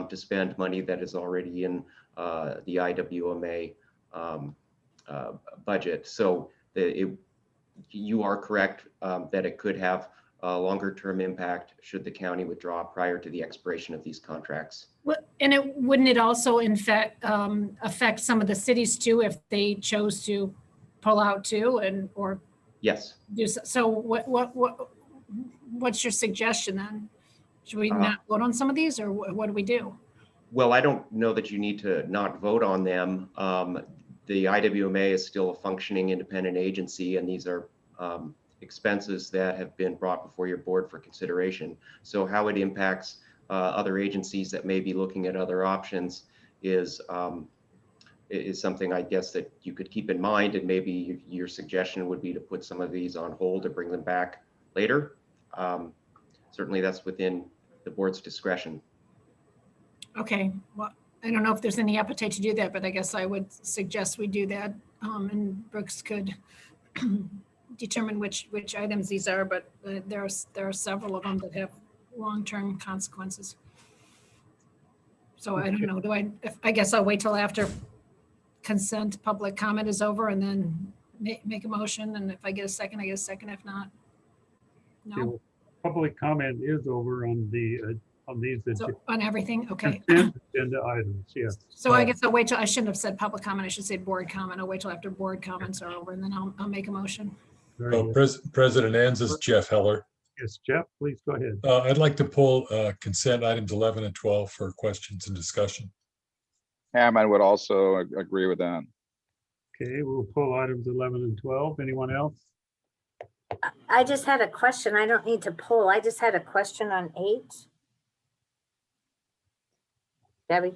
to spend money that is already in the IWMA budget. So you are correct that it could have a longer term impact should the county withdraw prior to the expiration of these contracts. And wouldn't it also in fact affect some of the cities too if they chose to pull out too, or yes. So what's your suggestion then? Should we not vote on some of these, or what do we do? Well, I don't know that you need to not vote on them. The IWMA is still a functioning independent agency, and these are expenses that have been brought before your board for consideration. So how it impacts other agencies that may be looking at other options is something I guess that you could keep in mind, and maybe your suggestion would be to put some of these on hold or bring them back later. Certainly that's within the board's discretion. Okay, well, I don't know if there's any appetite to do that, but I guess I would suggest we do that. And Brooks could determine which items these are, but there are several of them that have long-term consequences. So I don't know, I guess I'll wait till after consent public comment is over and then make a motion. And if I get a second, I get a second. If not, no. Okay, well, public comment is over on these So on everything, okay. consent agenda items, yes. So I guess I'll wait till, I shouldn't have said public comment, I should say board comment. I'll wait till after board comments are over and then I'll make a motion. President Enns, is Jeff Heller. Yes, Jeff, please go ahead. I'd like to pull consent items 11 and 12 for questions and discussion. I would also agree with that. Okay, we'll pull items 11 and 12. Anyone else? I just had a question. I don't need to pull. I just had a question on 8. Debbie?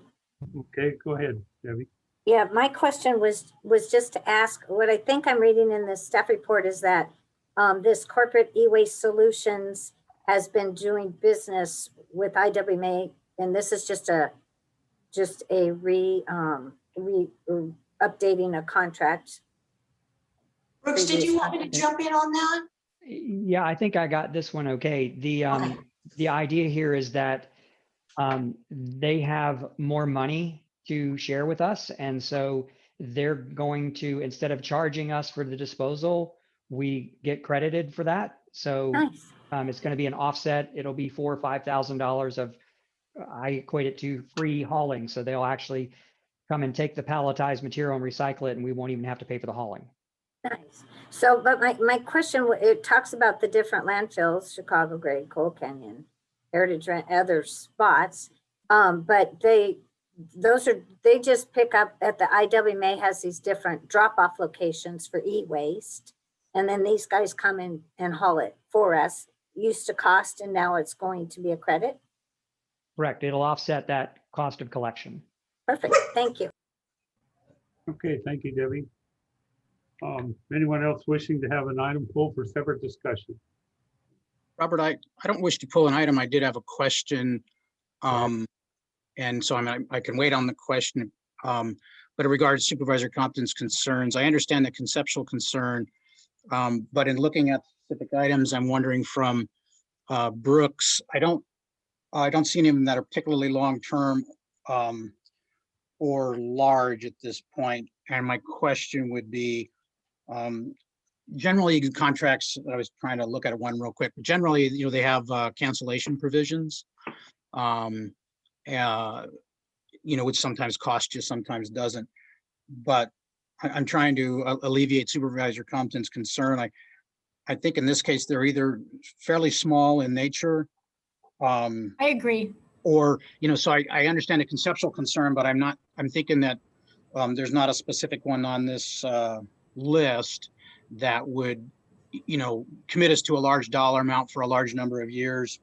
Okay, go ahead, Debbie. Yeah, my question was just to ask, what I think I'm reading in this staff report is that this corporate e-waste solutions has been doing business with IWMA, and this is just a updating a contract. Brooks, did you want me to jump in on that? Yeah, I think I got this one okay. The idea here is that they have more money to share with us. And so they're going to, instead of charging us for the disposal, we get credited for that. So Nice. It's going to be an offset. It'll be $4,000 or $5,000 of, I equate it to free hauling. So they'll actually come and take the palletized material and recycle it, and we won't even have to pay for the hauling. Nice. So, but my question, it talks about the different landfills, Chicago Grade, Coal Canyon, Heritage, other spots. But they just pick up at the IWMA has these different drop-off locations for e-waste. And then these guys come in and haul it for us. Used to cost, and now it's going to be a credit. Correct. It'll offset that cost of collection. Perfect. Thank you. Okay, thank you, Debbie. Anyone else wishing to have an item pulled for separate discussion? Robert, I don't wish to pull an item. I did have a question. And so I can wait on the question. but it regards Supervisor Compton's concerns. I understand the conceptual concern, but in looking at specific items, I'm wondering from Brooks, I don't see any of them that are particularly long-term or large at this point. And my question would be, generally contracts, I was trying to look at one real quick, but generally, they have cancellation provisions, which sometimes cost you, sometimes doesn't. But I'm trying to alleviate Supervisor Compton's concern. I think in this case, they're either fairly small in nature. I agree. Or, so I understand the conceptual concern, but I'm thinking that there's not a specific one on this list that would, commit us to a large dollar amount for a large number of years,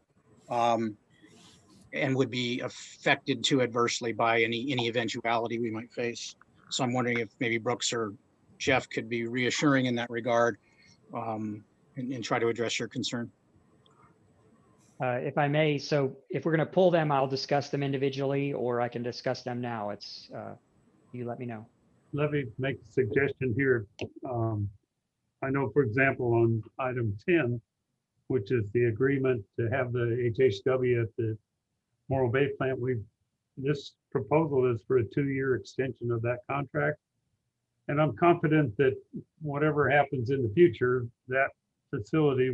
and would be affected too adversely by any eventuality we might face. So I'm wondering if maybe Brooks or Jeff could be reassuring in that regard, and try to address your concern. If I may, so if we're going to pull them, I'll discuss them individually, or I can discuss them now. It's you let me know. Let me make a suggestion here. I know, for example, on item 10, which is the agreement to have the HHW at the Morro Bay plant, this proposal is for a 2-year extension of that contract. And I'm confident that whatever happens in the future, that facility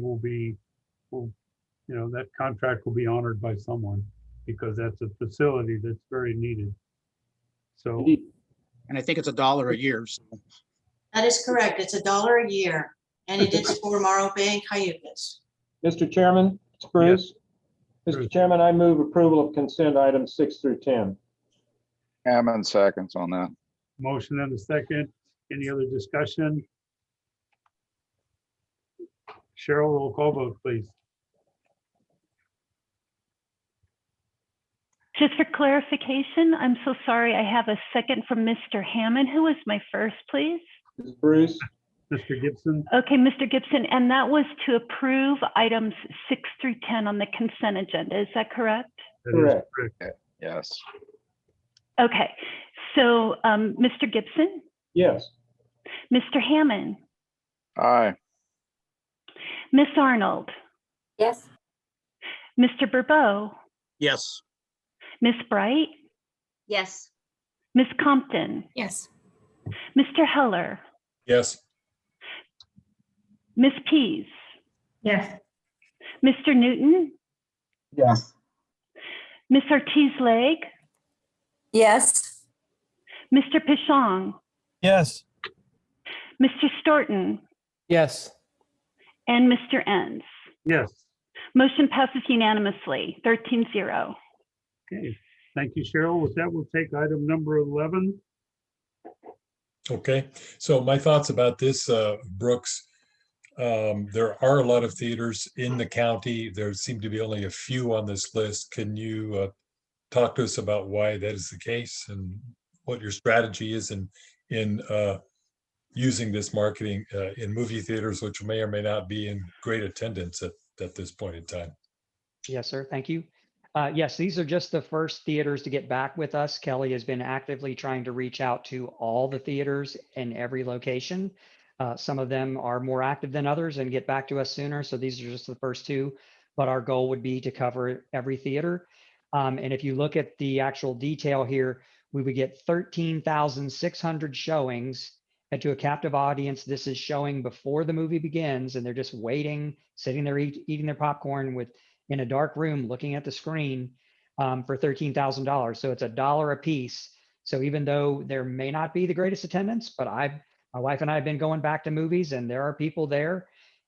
that contract will be honored by someone, because that's a facility that's very needed. So, and I think it's $1 a year. So. That is correct. It's $1 a year, and it is for Morro Bay and Cayucas. Mr. Chairman, it's Bruce. Yes. Mr. Chairman, I move approval of consent items 6 through 10. Hammond seconds on that. Motion and a second. Any other discussion? Cheryl, roll call vote, please. Just for clarification, I'm so sorry. I have a second from Mr. Hammond. Who was my first, please? This is Bruce. Mr. Gibson. Okay, Mr. Gibson, and that was to approve items 6 through 10 on the consent agenda. Is that correct? Correct. Yes. Okay, so Mr. Gibson, Yes. Mr. Hammond, Aye. Miss Arnold, Yes. Mr. Burbeau, Yes. Miss Bright, Yes. Miss Compton, Yes. Mr. Heller, Yes. Miss Pease, Yes. Mr. Newton, Yes. Miss Ortiz-Leg, Yes. Mr. Pichon, Yes. Mr. Storton, Yes. and Mr. Enns. Yes. Motion passes unanimously, 13-0. Okay. Thank you, Cheryl. With that, we'll take item number 11. Okay, so my thoughts about this, Brooks, there are a lot of theaters in the county. There seem to be only a few on this list. Can you talk to us about why that is the case and what your strategy is in using this marketing in movie theaters, which may or may not be in great attendance at this point in time? Yes, sir. Thank you. Yes, these are just the first theaters to get back with us. Kelly has been actively trying to reach out to all the theaters in every location. Some of them are more active than others and get back to us sooner. So these are just the first 2, but our goal would be to cover every theater. And if you look at the actual detail here, we would get 13,600 showings, and to a captive audience. This is showing before the movie begins, and they're just waiting, sitting there eating their popcorn in a dark room looking at the screen for $13,000. So it's $1 a piece. So even though there may not be the greatest attendance, but my wife and I have been going back to movies, and there are people there.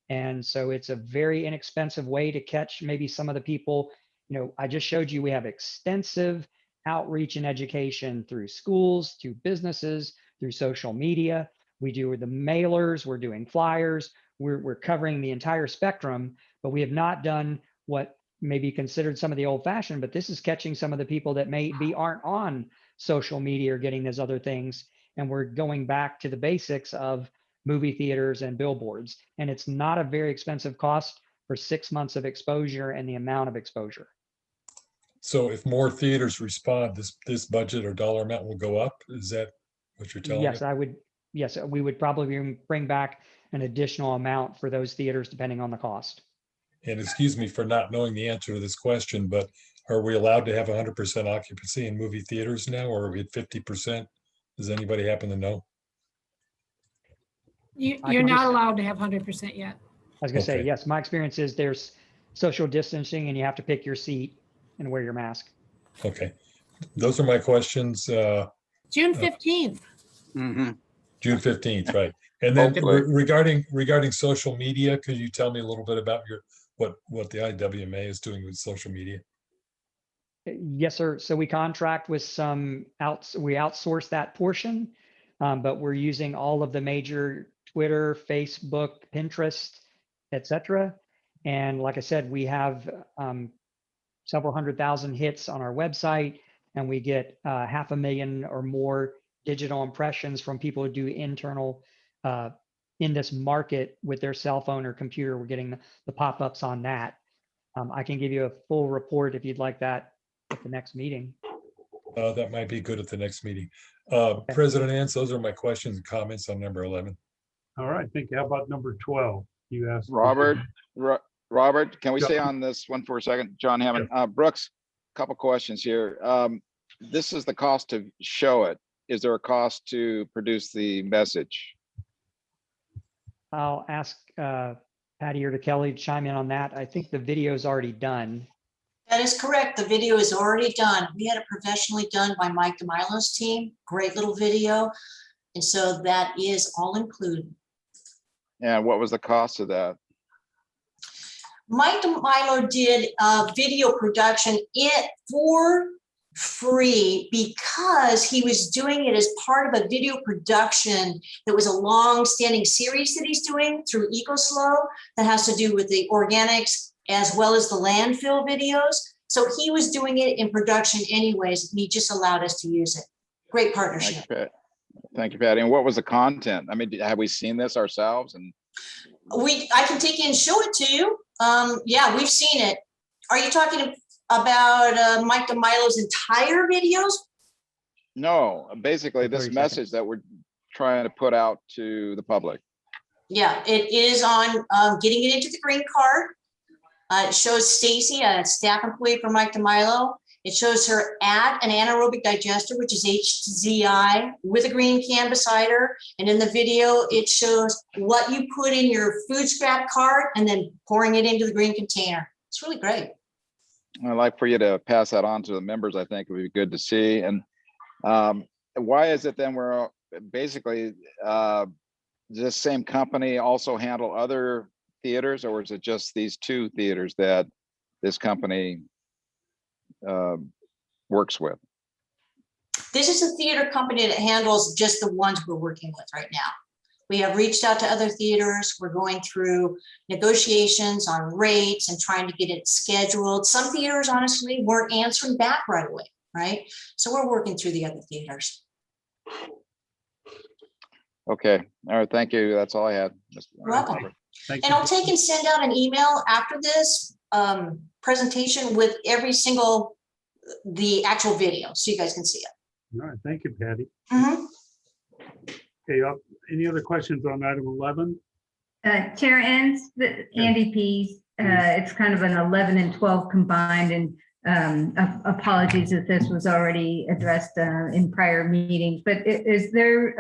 And so it's a very inexpensive way to catch maybe some of the people. I just showed you we have extensive outreach and education through schools, through businesses, through social media. We do the mailers, we're doing flyers, we're covering the entire spectrum, but we have not done what may be considered some of the old fashioned, but this is catching some of the people that maybe aren't on social media or getting those other things. And we're going back to the basics of movie theaters and billboards. And it's not a very expensive cost for 6 months of exposure and the amount of exposure. So if more theaters respond, this budget or dollar amount will go up? Is that what you're telling Yes, me? yes, we would probably bring back an additional amount for those theaters depending on the cost. And excuse me for not knowing the answer to this question, but are we allowed to have 100% occupancy in movie theaters now, or are we at 50%? Does anybody happen to know? You're not allowed to have 100% yet. I was gonna say, Okay. yes, my experience is there's social distancing and you have to pick your seat and wear your mask. Okay, those are my questions. June 15th. Mhm. June 15th, right? And then Hopefully. regarding social media, could you tell me a little bit about what the IWMA is doing with social media? Yes, sir. So we contract with we outsource that portion, but we're using all of the major Twitter, Facebook, Pinterest, etc. And like I said, we have several 100,000 hits on our website, and we get 500,000 or more digital impressions from people who do internal in this market with their cell phone or computer. We're getting the pop-ups on that. I can give you a full report if you'd like that at the next meeting. That might be good at the next meeting. President Nance, those are my questions and comments on number 11. All right, thank you. How about number 12? You asked. Robert, can we John. stay on this one for a second? John Hammond, Brooks, couple questions here. This is the cost to show it. Is there a cost to produce the message? I'll ask Patty or to Kelly to chime in on that. I think the video is already done. That is correct. The video is already done. We had it professionally done by Mike DeMilo's team. Great little video. And so that is all included. And what was the cost of that? Mike DeMilo did video production for free because he was doing it as part of a video production that was a long-standing series that he's doing through EcoSlow that has to do with the organics as well as the landfill videos. So he was doing it in production anyways, and he just allowed us to use it. Great partnership. Thank you, Patty. And what was the content? I mean, have we seen this ourselves? And I can take you and show it to you. Yeah, we've seen it. Are you talking about Mike DeMilo's entire videos? no, basically this message that we're trying to put out to the public. Yeah, it is on getting it into the green card. It shows Stacy, a staff employee for Mike DeMilo. It shows her at an anaerobic digester, which is HZI, with a green can beside her. And in the video, it shows what you put in your food scrap cart and then pouring it into the green container. It's really great. I'd like for you to pass that on to the members. I think it would be good to see. And why is it then we're basically, this same company also handle other theaters, or is it just these two theaters that this company works with? This is a theater company that handles just the ones we're working with right now. We have reached out to other theaters. We're going through negotiations on rates and trying to get it scheduled. Some theaters, honestly, weren't answering back right away, right? So we're working through the other theaters. Okay, all right, thank you. That's all I had. You're welcome. And I'll take and send out an email after this presentation with every single, the actual video, so you guys can see it. All right, thank you, Patty. Mhm. Okay, any other questions on item 11? Chair Ends, Andy Pease, it's kind of an 11 and 12 combined, and apologies if this was already addressed in prior meetings, but is there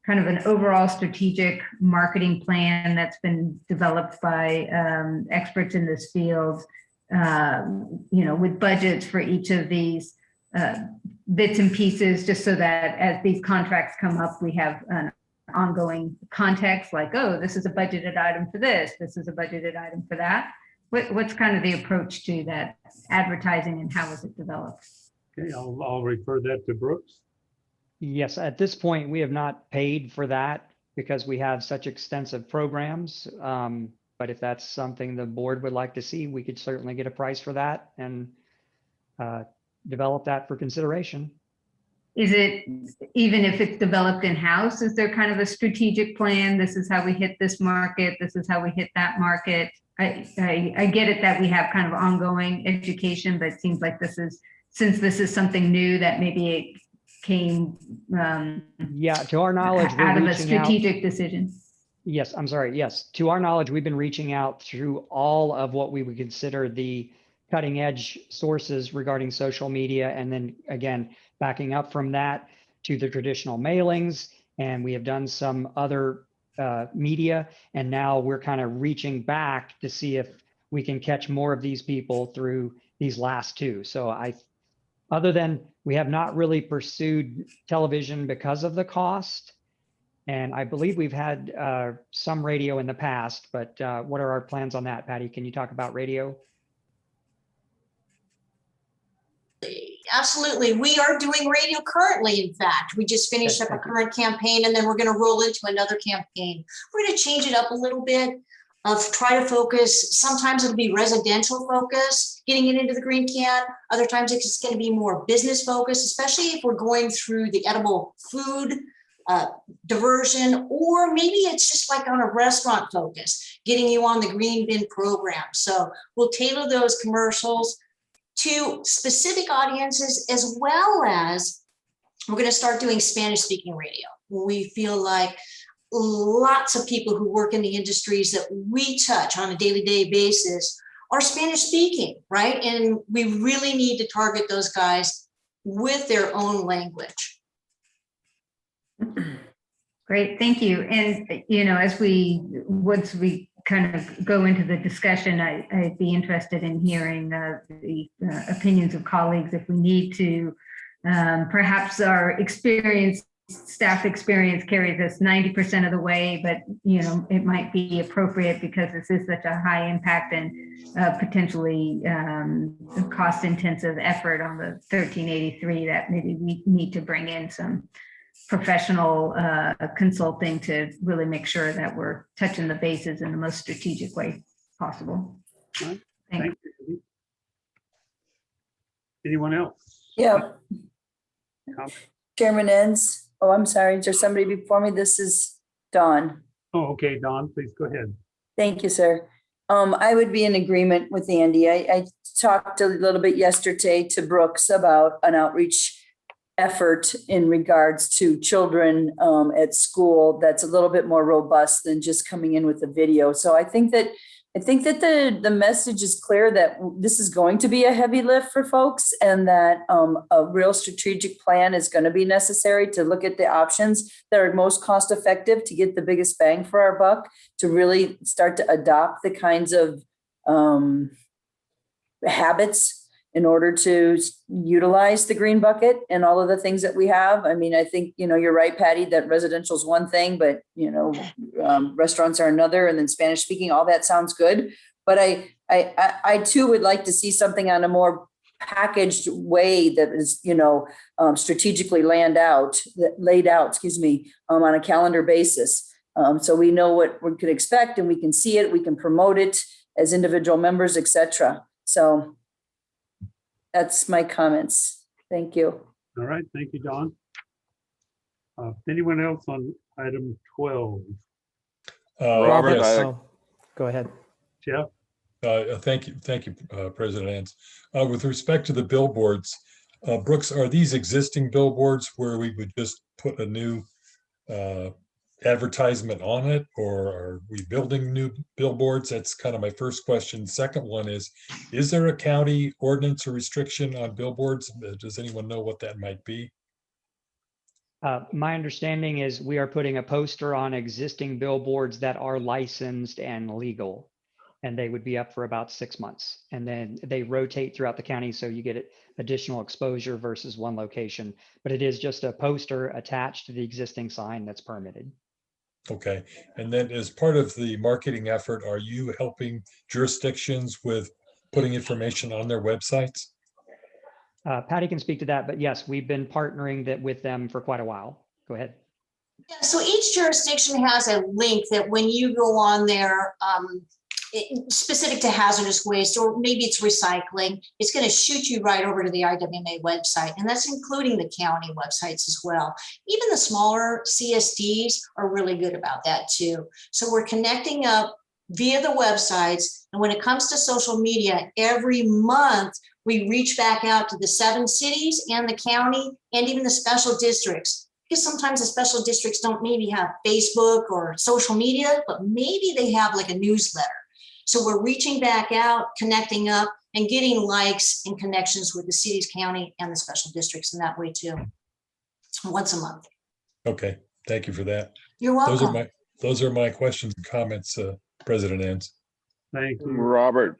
kind of an overall strategic marketing plan that's been developed by experts in this field, with budgets for each of these bits and pieces, just so that as these contracts come up, we have an ongoing context, like, oh, this is a budgeted item for this is a budgeted item for that. What's kind of the approach to that advertising, and how was it developed? Okay, I'll refer that to Brooks. Yes, at this point, we have not paid for that because we have such extensive programs. But if that's something the board would like to see, we could certainly get a price for that and develop that for consideration. Is it, even if it's developed in-house, is there kind of a strategic plan? This is how we hit this market. This is how we hit that market. I get it that we have kind of ongoing education, but it seems like since this is something new, that maybe came Yeah, to our knowledge, we're out of a reaching out. strategic decision. Yes, I'm sorry. Yes, to our knowledge, we've been reaching out through all of what we would consider the cutting edge sources regarding social media. And then again, backing up from that to the traditional mailings. And we have done some other media. And now we're kind of reaching back to see if we can catch more of these people through these last two. So other than we have not really pursued television because of the cost. And I believe we've had some radio in the past, but what are our plans on that? Patty, can you talk about radio? Absolutely. We are doing radio currently, in fact. We just finished up a current campaign, and then we're going to roll into another campaign. We're going to change it up a little bit, try to focus. Sometimes it'll be residential focus, getting it into the green can. Other times it's going to be more business focused, especially if we're going through the edible food diversion, or maybe it's just like on a restaurant focus, getting you on the green bin program. So we'll tailor those commercials to specific audiences, as well as we're going to start doing Spanish speaking radio. We feel like lots of people who work in the industries that we touch on a day-to-day basis are Spanish speaking, right? And we really need to target those guys with their own language. Great, thank you. And, as once we kind of go into the discussion, I'd be interested in hearing the opinions of colleagues if we need to. Perhaps our staff experience carries us 90% of the way, but it might be appropriate because this is such a high impact and potentially cost intensive effort on the 1383 that maybe we need to bring in some professional consulting to really make sure that we're touching the bases in the most strategic way possible. Right. Thank you. Anyone else? Yeah. Chairman Enns. Oh, I'm sorry. Is there somebody before me? This is Dawn. Oh, okay, Dawn, please go ahead. Thank you, sir. I would be in agreement with Andy. I talked a little bit yesterday to Brooks about an outreach effort in regards to children at school that's a little bit more robust than just coming in with a video. So I think that the message is clear that this is going to be a heavy lift for folks, and that a real strategic plan is going to be necessary to look at the options that are most cost effective to get the biggest bang for our buck, to really start to adopt the kinds of habits in order to utilize the green bucket and all of the things that we have. I mean, I think, you're right, Patty, that residential is one thing, but, restaurants are another, and then Spanish speaking, all that sounds good. But I too would like to see something on a more packaged way that is, strategically laid out, on a calendar basis. So we know what we could expect, and we can see it, we can promote it as individual members, et cetera. So that's my comments. Thank you. All right, thank you, Dawn. Anyone else on item 12? Robert, yes. Go ahead. Jeff? Thank you, President Enns. With respect to the billboards, Brooks, are these existing billboards where we would just put a new advertisement on it, or are we building new billboards? That's kind of my first question. Second one is there a county ordinance or restriction on billboards? Does anyone know what that might be? My understanding is we are putting a poster on existing billboards that are licensed and legal, and they would be up for about 6 months. And then they rotate throughout the county, so you get additional exposure versus one location. But it is just a poster attached to the existing sign that's permitted. Okay. And then as part of the marketing effort, are you helping jurisdictions with putting information on their websites? Patty can speak to that, but yes, we've been partnering with them for quite a while. Go ahead. Yeah, so each jurisdiction has a link that when you go on there, specific to hazardous waste, or maybe it's recycling, it's going to shoot you right over to the IWMA website. And that's including the county websites as well. Even the smaller CSDs are really good about that too. So we're connecting up via the websites. And when it comes to social media, every month we reach back out to the 7 cities and the county and even the special districts. Because sometimes the special districts don't maybe have Facebook or social media, but maybe they have like a newsletter. So we're reaching back out, connecting up, and getting likes and connections with the cities, county, and the special districts in that way too. Once a month. Okay, thank you for that. You're welcome. Those are my questions and comments, President Enns. Thank you. Robert,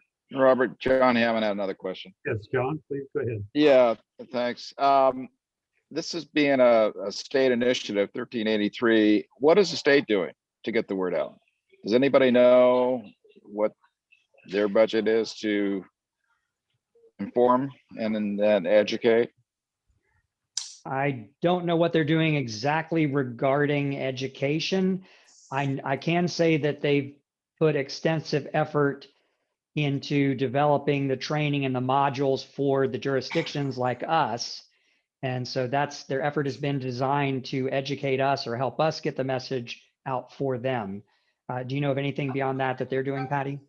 John Hammond had another question. Yes, John, please go ahead. Yeah, thanks. This is being a state initiative, 1383. What is the state doing to get the word out? Does anybody know what their budget is to inform and then educate? I don't know what they're doing exactly regarding education. I can say that they've put extensive effort into developing the training and the modules for the jurisdictions like us. And so that's their effort has been designed to educate us or help us get the message out for them. Do you know of anything beyond that they're doing, Patty?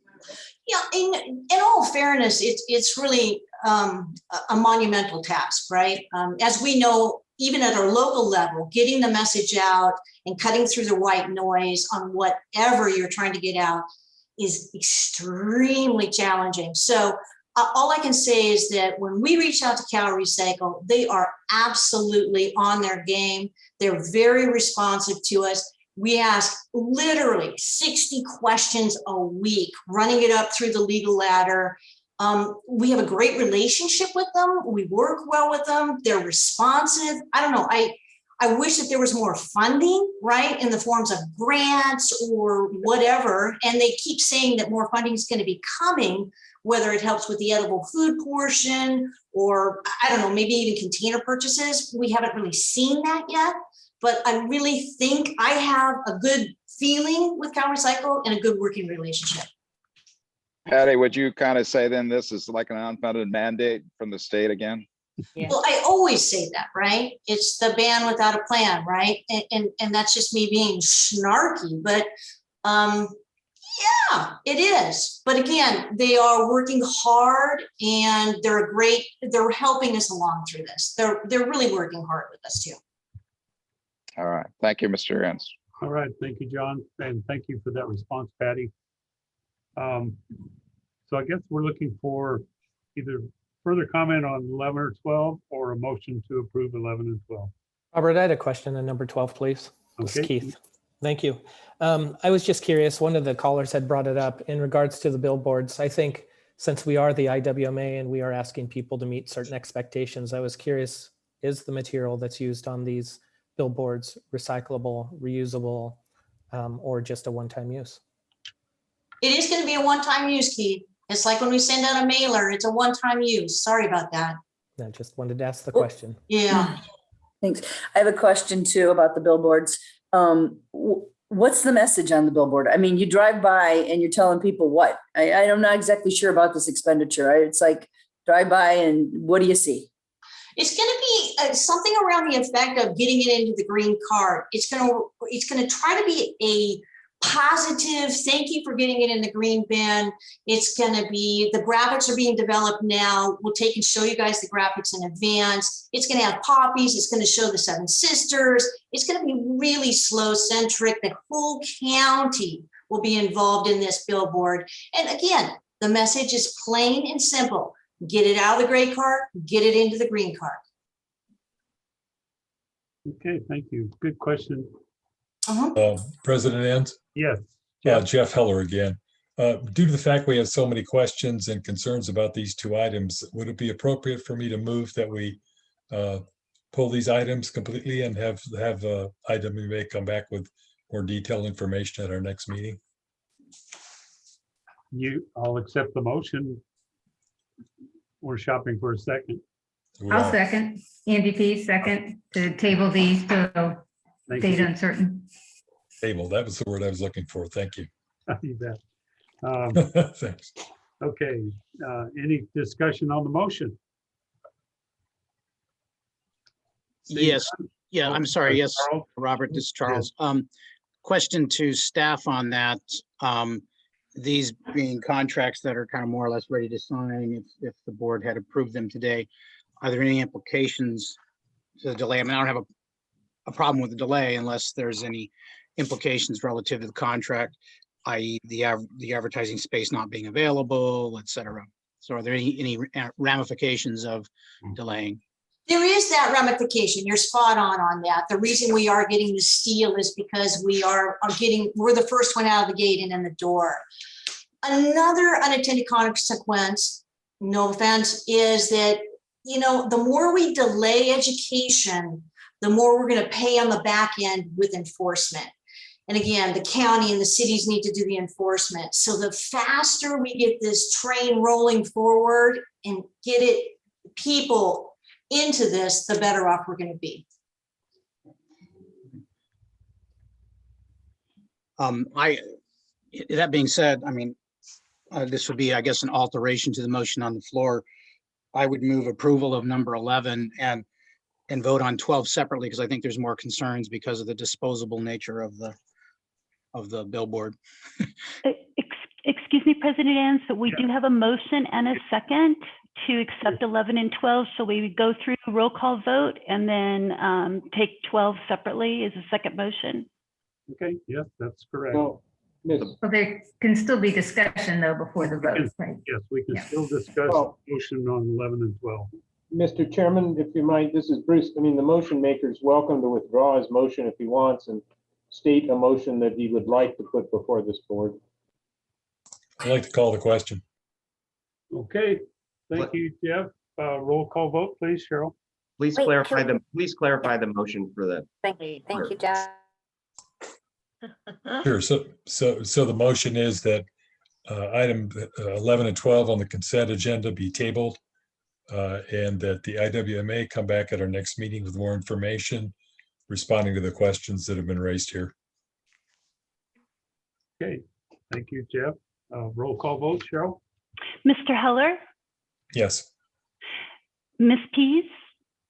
Yeah, in all fairness, it's really a monumental task, right? As we know, even at our local level, getting the message out and cutting through the white noise on whatever you're trying to get out is extremely challenging. So all I can say is that when we reach out to Cal Recycle, they are absolutely on their game. They're very responsive to us. We ask literally 60 questions a week, running it up through the legal ladder. We have a great relationship with them. We work well with them. They're responsive. I don't know. I wish that there was more funding, right, in the forms of grants or whatever. And they keep saying that more funding is going to be coming, whether it helps with the edible food portion or, I don't know, maybe even container purchases. We haven't really seen that yet. But I really think I have a good feeling with Cal Recycle and a good working relationship. Patty, would you kind of say then this is like an unfunded mandate from the state again? Yeah. Well, I always say that, right? It's the ban without a plan, right? And that's just me being snarky, but yeah, it is. But again, they are working hard and they're helping us along through this. They're really working hard with us too. All right. Thank you, Mr. Enns. All right. Thank you, John. And thank you for that response, Patty. So I guess we're looking for either further comment on 11 or 12 or a motion to approve 11 and 12. Robert, I had a question on number 12, please. This is Okay. Keith. Thank you. I was just curious, one of the callers had brought it up in regards to the billboards. I think since we are the IWMA and we are asking people to meet certain expectations, I was curious, is the material that's used on these billboards recyclable, reusable, or just a one-time use? It is going to be a one-time use, Keith. It's like when we send out a mailer, it's a one-time use. Sorry about that. I just wanted to ask the question. Yeah. Thanks. I have a question too about the billboards. What's the message on the billboard? I mean, you drive by and you're telling people what? I'm not exactly sure about this expenditure. It's like drive by and what do you see? It's going to be something around the effect of getting it into the green card. It's going to try to be a positive, thank you for getting it in the green bin. It's going to be, the graphics are being developed now. We'll take and show you guys the graphics in advance. It's going to have poppies. It's going to show the 7 sisters. It's going to be really slow centric. The whole county will be involved in this billboard. And again, the message is plain and simple. Get it out of the gray cart, get it into the green cart. Okay, thank you. Good question. President Enns? Yes. Jeff Heller again. Due to the fact we have so many questions and concerns about these 2 items, would it be appropriate for me to move that we pull these items completely and have IWMA come back with more detailed information at our next meeting? I'll accept the motion. We're shopping for a second. I'll second. Andy P. second to table these to date uncertain. Table, that was the word I was looking for. Thank you. You bet. Thanks. Okay, any discussion on the motion? Yes. Yeah, I'm sorry. Yes, Charles? Robert, this is Charles. Question to staff on that. these being contracts that are kind of more or less ready to sign, if the board had approved them today, are there any implications to the delay? I mean, I don't have a problem with the delay unless there's any implications relative to the contract, i.e. the advertising space not being available, et cetera. So are there any ramifications of delaying? There is that ramification. You're spot on that. The reason we are getting the steel is because we're the first one out of the gate and in the door. Another unintended consequence, no offense, is that, you know, the more we delay education, the more we're going to pay on the back end with enforcement. And again, the county and the cities need to do the enforcement. So the faster we get this train rolling forward and get people into this, the better off we're going to be. That being said, I mean, this would be, I guess, an alteration to the motion on the floor. I would move approval of number 11 and vote on 12 separately, because I think there's more concerns because of the disposable nature of the billboard. Excuse me, President Ann, so we do have a motion and a second to accept 11 and 12. So we would go through roll call vote and then take 12 separately as a second motion. Okay, yes, that's correct. Well, there can still be discussion though before the vote, right? Yes, we can still discuss motion on 11 and 12. Mr. Chairman, if you might, this is Bruce. I mean, the motion maker is welcome to withdraw his motion if he wants and state a motion that he would like to put before this board. I'd like to call the question. Okay, thank you, Jeff. Roll call vote, please, Cheryl. Please Wait, clarify the motion for the. Thank you, Jeff. Sure. So the motion is that item 11 and 12 on the consent agenda be tabled, and that the IWMA come back at our next meeting with more information, responding to the questions that have been raised here. Okay, thank you, Jeff. Roll call vote, Cheryl. Mr. Heller, Yes. Ms. Pease,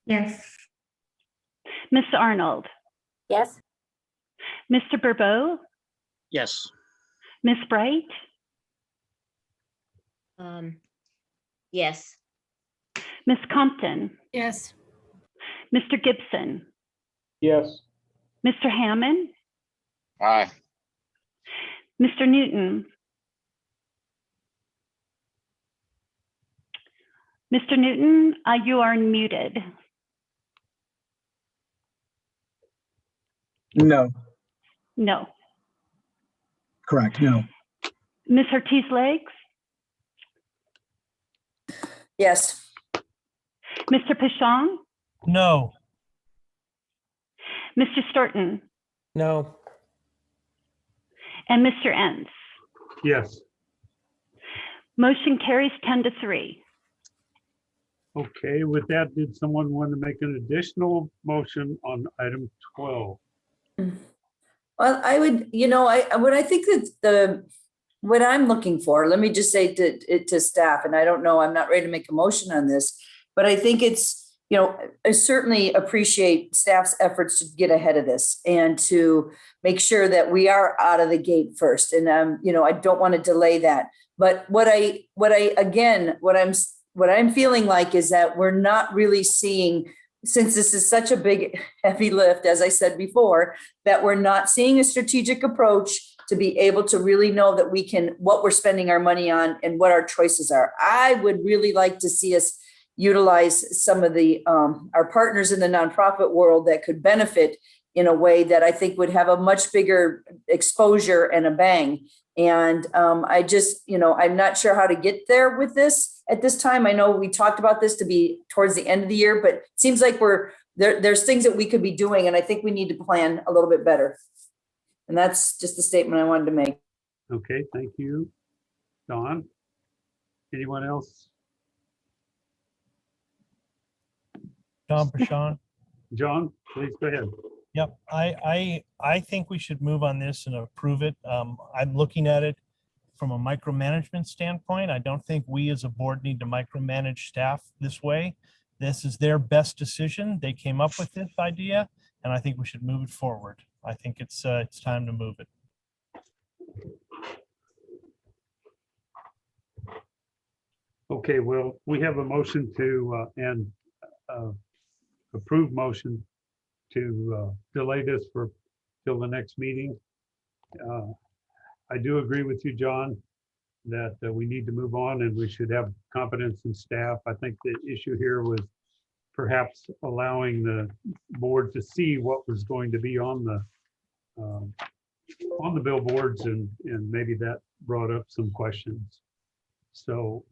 Yes. Ms. Arnold, Yes. Mr. Burbeau, Yes. Ms. Bright, Yes. Ms. Compton, Yes. Mr. Gibson, Yes. Mr. Hammond, Aye. Mr. Newton, Mr. Newton, you are muted. No. No. Correct. No. Ms. Ortiz-Legs, Yes. Mr. Pashong, No. Mr. Storton, No. and Mr. Entz. Yes. Motion carries 10-3. Okay, with that, did someone want to make an additional motion on item 12? Well, I would, what I think that what I'm looking for, let me just say to staff, and I don't know, I'm not ready to make a motion on this, but I think it's, I certainly appreciate staff's efforts to get ahead of this and to make sure that we are out of the gate first. And I don't want to delay that. But what I'm feeling like is that we're not really seeing, since this is such a big, heavy lift, as I said before, that we're not seeing a strategic approach to be able to really know that what we're spending our money on and what our choices are. I would really like to see us utilize some of our partners in the nonprofit world that could benefit in a way that I think would have a much bigger exposure and a bang. And I just, I'm not sure how to get there with this at this time. I know we talked about this to be towards the end of the year, but it seems like there's things that we could be doing, and I think we need to plan a little bit better. And that's just the statement I wanted to make. Okay, thank you, Don. Anyone else? John Pashon. John, please go ahead. Yep, I think we should move on this and approve it. I'm looking at it from a micromanagement standpoint. I don't think we as a board need to micromanage staff this way. This is their best decision. They came up with this idea, and I think we should move it forward. I think it's time to move it. Okay, well, we have a motion to, approved motion to delay this for till the next meeting. I do agree with you, John, that we need to move on and we should have competence in staff. I think the issue here was perhaps allowing the board to see what was going to be on the billboards, and maybe that brought up some questions. So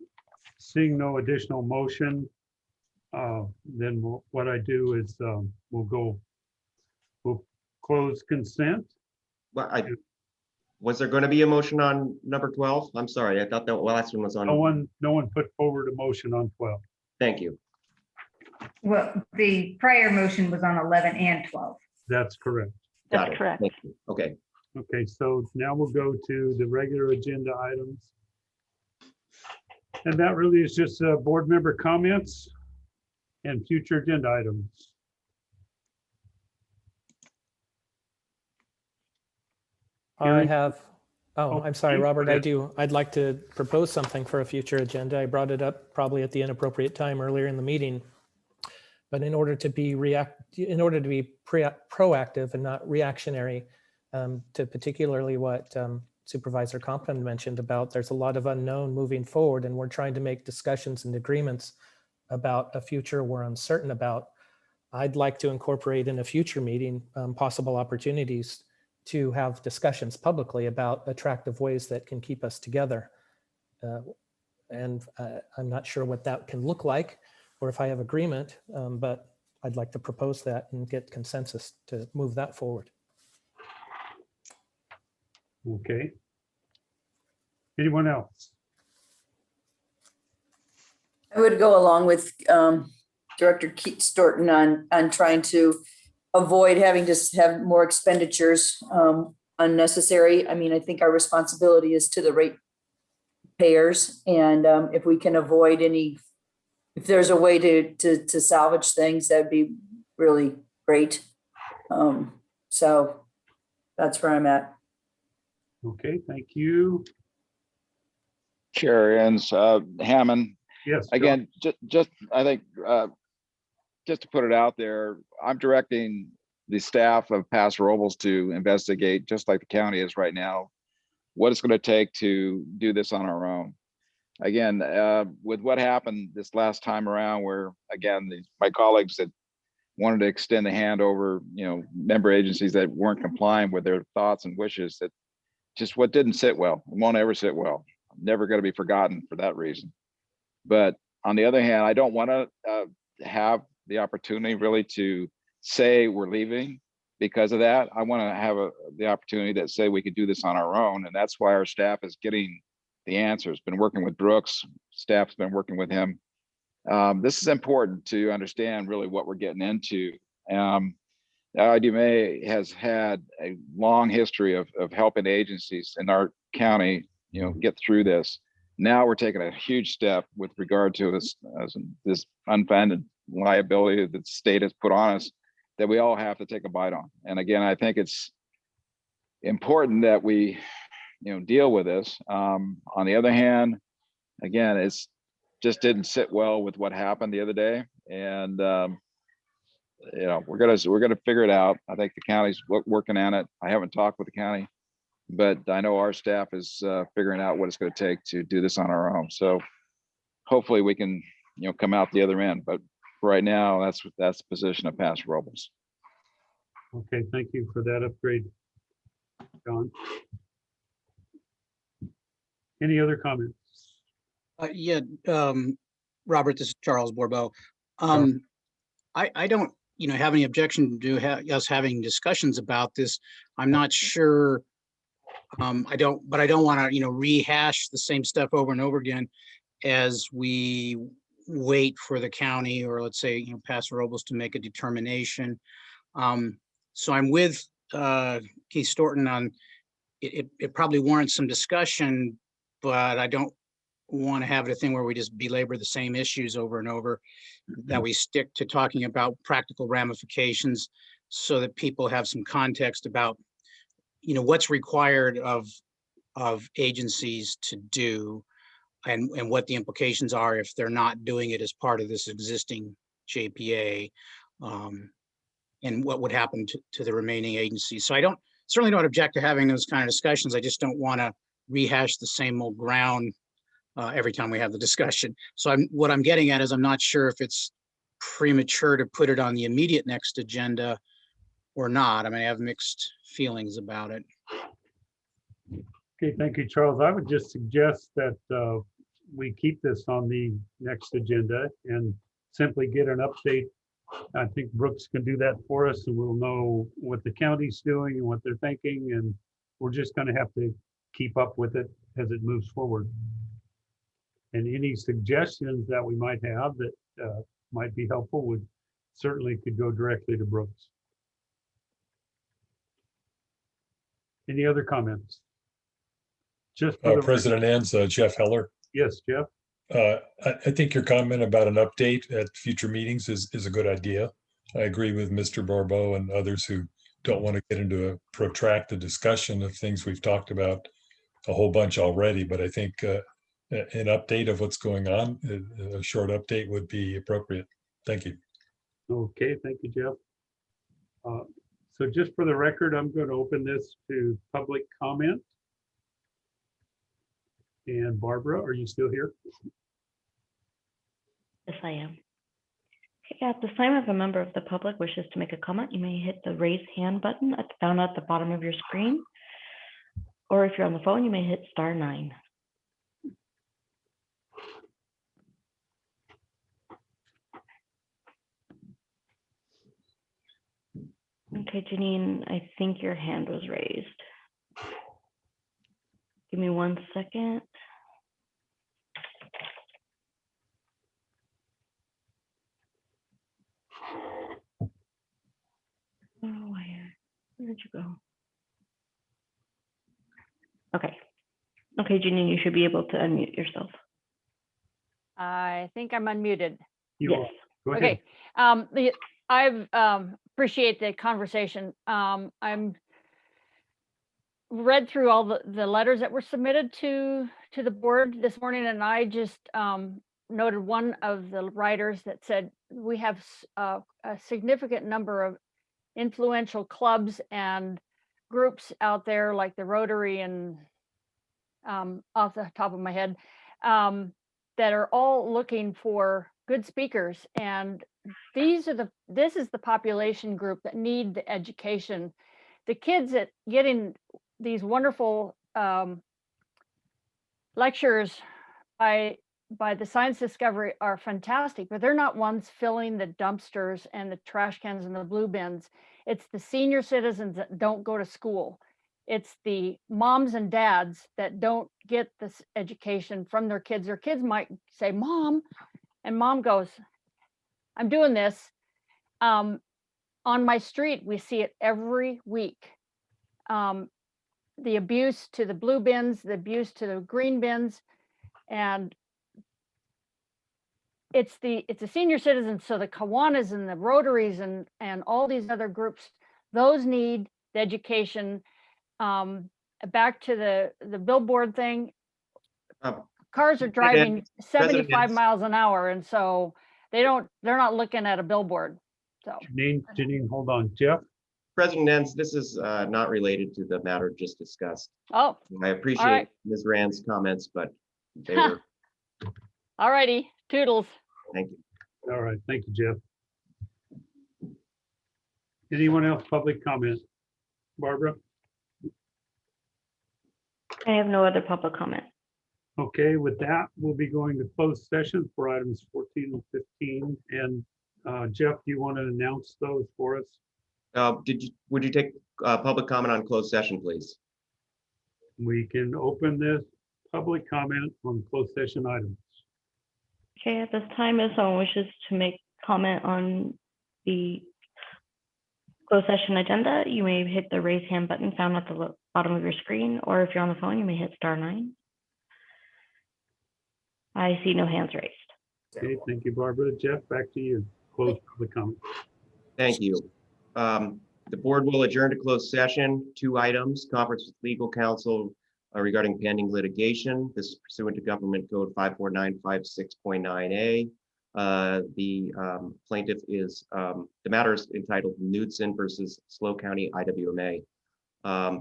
seeing no additional motion, then what I do is we'll close consent. Well, was there going to be a motion on number 12? I'm sorry, I thought that last one was on. No one put forward a motion on 12. Thank you. Well, the prior motion was on 11 and 12. That's correct. Got That's it. correct. Thank you. Okay. Okay, so now we'll go to the regular agenda items. And that really is just board member comments and future agenda items. I have, I'm sorry, you- Robert, go ahead. I'd like to propose something for a future agenda. I brought it up probably at the inappropriate time earlier in the meeting. But in order to be proactive and not reactionary to particularly what Supervisor Compton mentioned about, there's a lot of unknown moving forward, and we're trying to make discussions and agreements about a future we're uncertain about. I'd like to incorporate in a future meeting possible opportunities to have discussions publicly about attractive ways that can keep us together. And I'm not sure what that can look like or if I have agreement, but I'd like to propose that and get consensus to move that forward. Okay. Anyone else? I would go along with Director Keith Storton on trying to avoid having to have more expenditures unnecessary. I mean, I think our responsibility is to the rate payers, and if we can avoid any, if there's a way to salvage things, that'd be really great. So that's where I'm at. Okay, thank you. Chair Ends, Hammond. Yes. John. Again, just I think just to put it out there, I'm directing the staff of Paso Robles to investigate, just like the county is right now, what it's going to take to do this on our own. Again, with what happened this last time around, where again, my colleagues that wanted to extend the hand over, member agencies that weren't complying with their thoughts and wishes, that just what didn't sit well, it won't ever sit well. Never going to be forgotten for that reason. But on the other hand, I don't want to have the opportunity really to say we're leaving because of that. I want to have the opportunity that say we could do this on our own. And that's why our staff is getting the answers. Been working with Brooks, staff's been working with him. This is important to understand really what we're getting into. IWMA has had a long history of helping agencies in our county, get through this. Now we're taking a huge step with regard to this unfunded liability that the state has put on us that we all have to take a bite on. And again, I think it's important that we, deal with this. On the other hand, again, it's just didn't sit well with what happened the other day. And, we're gonna figure it out. I think the county's working on it. I haven't talked with the county, but I know our staff is figuring out what it's going to take to do this on our own. So hopefully we can, come out the other end. But right now, that's the position of Paso Robles. Okay, thank you for that upgrade, John. Any other comments? Robert, this is Charles Borbeau. I don't, have any objection to us having discussions about this. I'm not sure. I don't want to, rehash the same stuff over and over again as we wait for the county, or let's say, Paso Robles to make a determination. So I'm with Keith Storton on it probably warrants some discussion, but I don't want to have it a thing where we just belabor the same issues over and over, that we stick to talking about practical ramifications so that people have some context about, what's required of agencies to do. and what the implications are if they're not doing it as part of this existing JPA, and what would happen to the remaining agencies. So I certainly don't object to having those kind of discussions. I just don't want to rehash the same old ground every time we have the discussion. So what I'm getting at is I'm not sure if it's premature to put it on the immediate next agenda or not. I mean, I have mixed feelings about it. Okay, thank you, Charles. I would just suggest that we keep this on the next agenda and simply get an update. I think Brooks can do that for us, and we'll know what the county's doing and what they're thinking, and we're just going to have to keep up with it as it moves forward. And any suggestions that we might have that might be helpful would certainly could go directly to Brooks. Any other comments? Just for the President Ann's Jeff Heller. Yes, Jeff. I think your comment about an update at future meetings is a good idea. I agree with Mr. Barbeau and others who don't want to get into a protracted discussion of things we've talked about a whole bunch already, but I think an update of what's going on, a short update would be appropriate. Thank you. Okay, thank you, Jeff. So just for the record, I'm going to open this to public comment. And Barbara, are you still here? Yes, I am. Okay, at this time, if a member of the public wishes to make a comment, you may hit the raise hand button found at the bottom of your screen. Or if you're on the phone, you may hit *9. Okay, Janine, I think your hand was raised. Give me 1 second. Oh, where'd you go? Okay. Okay, Janine, you should be able to unmute yourself. I think I'm unmuted. Yes. Go ahead. Okay. I've appreciate the conversation. I'm read through all the letters that were submitted to the board this morning, and I just noted one of the writers that said we have a significant number of influential clubs and groups out there, like the Rotary and off the top of my head, that are all looking for good speakers, and this is the population group that need the education. The kids that getting these wonderful lectures by the science discovery are fantastic, but they're not ones filling the dumpsters and the trash cans and the blue bins. It's the senior citizens that don't go to school. It's the moms and dads that don't get this education from their kids. Their kids might say, "Mom," and mom goes, "I'm doing this." On my street, we see it every week. The abuse to the blue bins, the abuse to the green bins, and it's the senior citizens. So the Kiwanis and the Rotaries and all these other groups, those need the education. Back to the billboard thing, cars are driving 75 miles an hour, and so they're not looking at a billboard. So Janine, hold on. Jeff? President Nance, this is not related to the matter just discussed. Oh, I appreciate Ms. Rand's comments, but they were. All righty, toodles. Thank you. All right, thank you, Jeff. Anyone else public comment? Barbara? I have no other public comment. Okay, with that, we'll be going to closed session for items 14 and 15. And Jeff, do you want to announce those for us? Would you take public comment on closed session, please? We can open this public comment on closed session items. Okay, at this time, if someone wishes to make comment on the closed session agenda, you may hit the raise hand button found at the bottom of your screen, or if you're on the phone, you may hit *9. I see no hands raised. Okay, thank you, Barbara. Jeff, back to you. Closed public comment. Thank you. The board will adjourn to closed session. 2 items: conference with legal counsel regarding pending litigation. This is pursuant to Government Code 54956.9A. The plaintiff is, the matter is entitled Knudsen versus SLO County IWMA.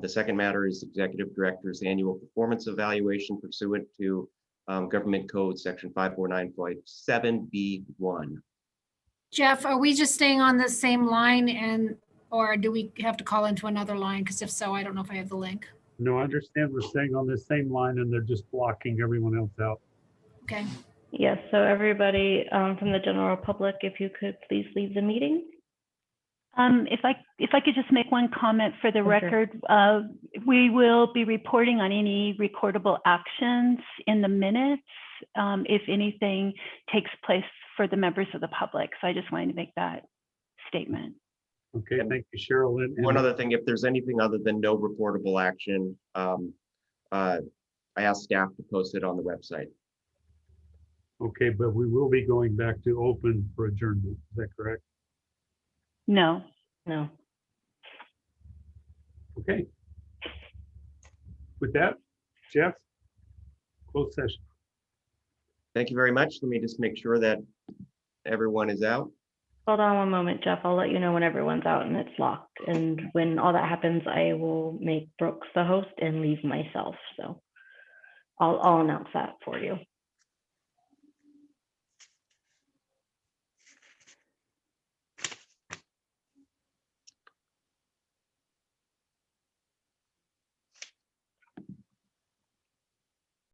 The second matter is Executive Director's Annual Performance Evaluation pursuant to Government Code Section 549.7B1. Jeff, are we just staying on the same line or do we have to call into another line? Because if so, I don't know if I have the link. No, I understand we're staying on the same line and they're just blocking everyone else out. Okay. Yes, so everybody from the general public, if you could please leave the meeting. If I could just make one comment for the Sure. record, we will be reporting on any recordable actions in the minutes if anything takes place for the members of the public. So I just wanted to make that statement. Okay, thank you, Cheryl. And One other thing, if there's anything other than no reportable action, I asked staff to post it on the website. okay, but we will be going back to open for adjournment. Is that correct? No. No. Okay. With that, Jeff, closed session. Thank you very much. Let me just make sure that everyone is out. Hold on one moment, Jeff. I'll let you know when everyone's out and it's locked. And when all that happens, I will make Brooks the host and leave myself. So I'll announce that for you.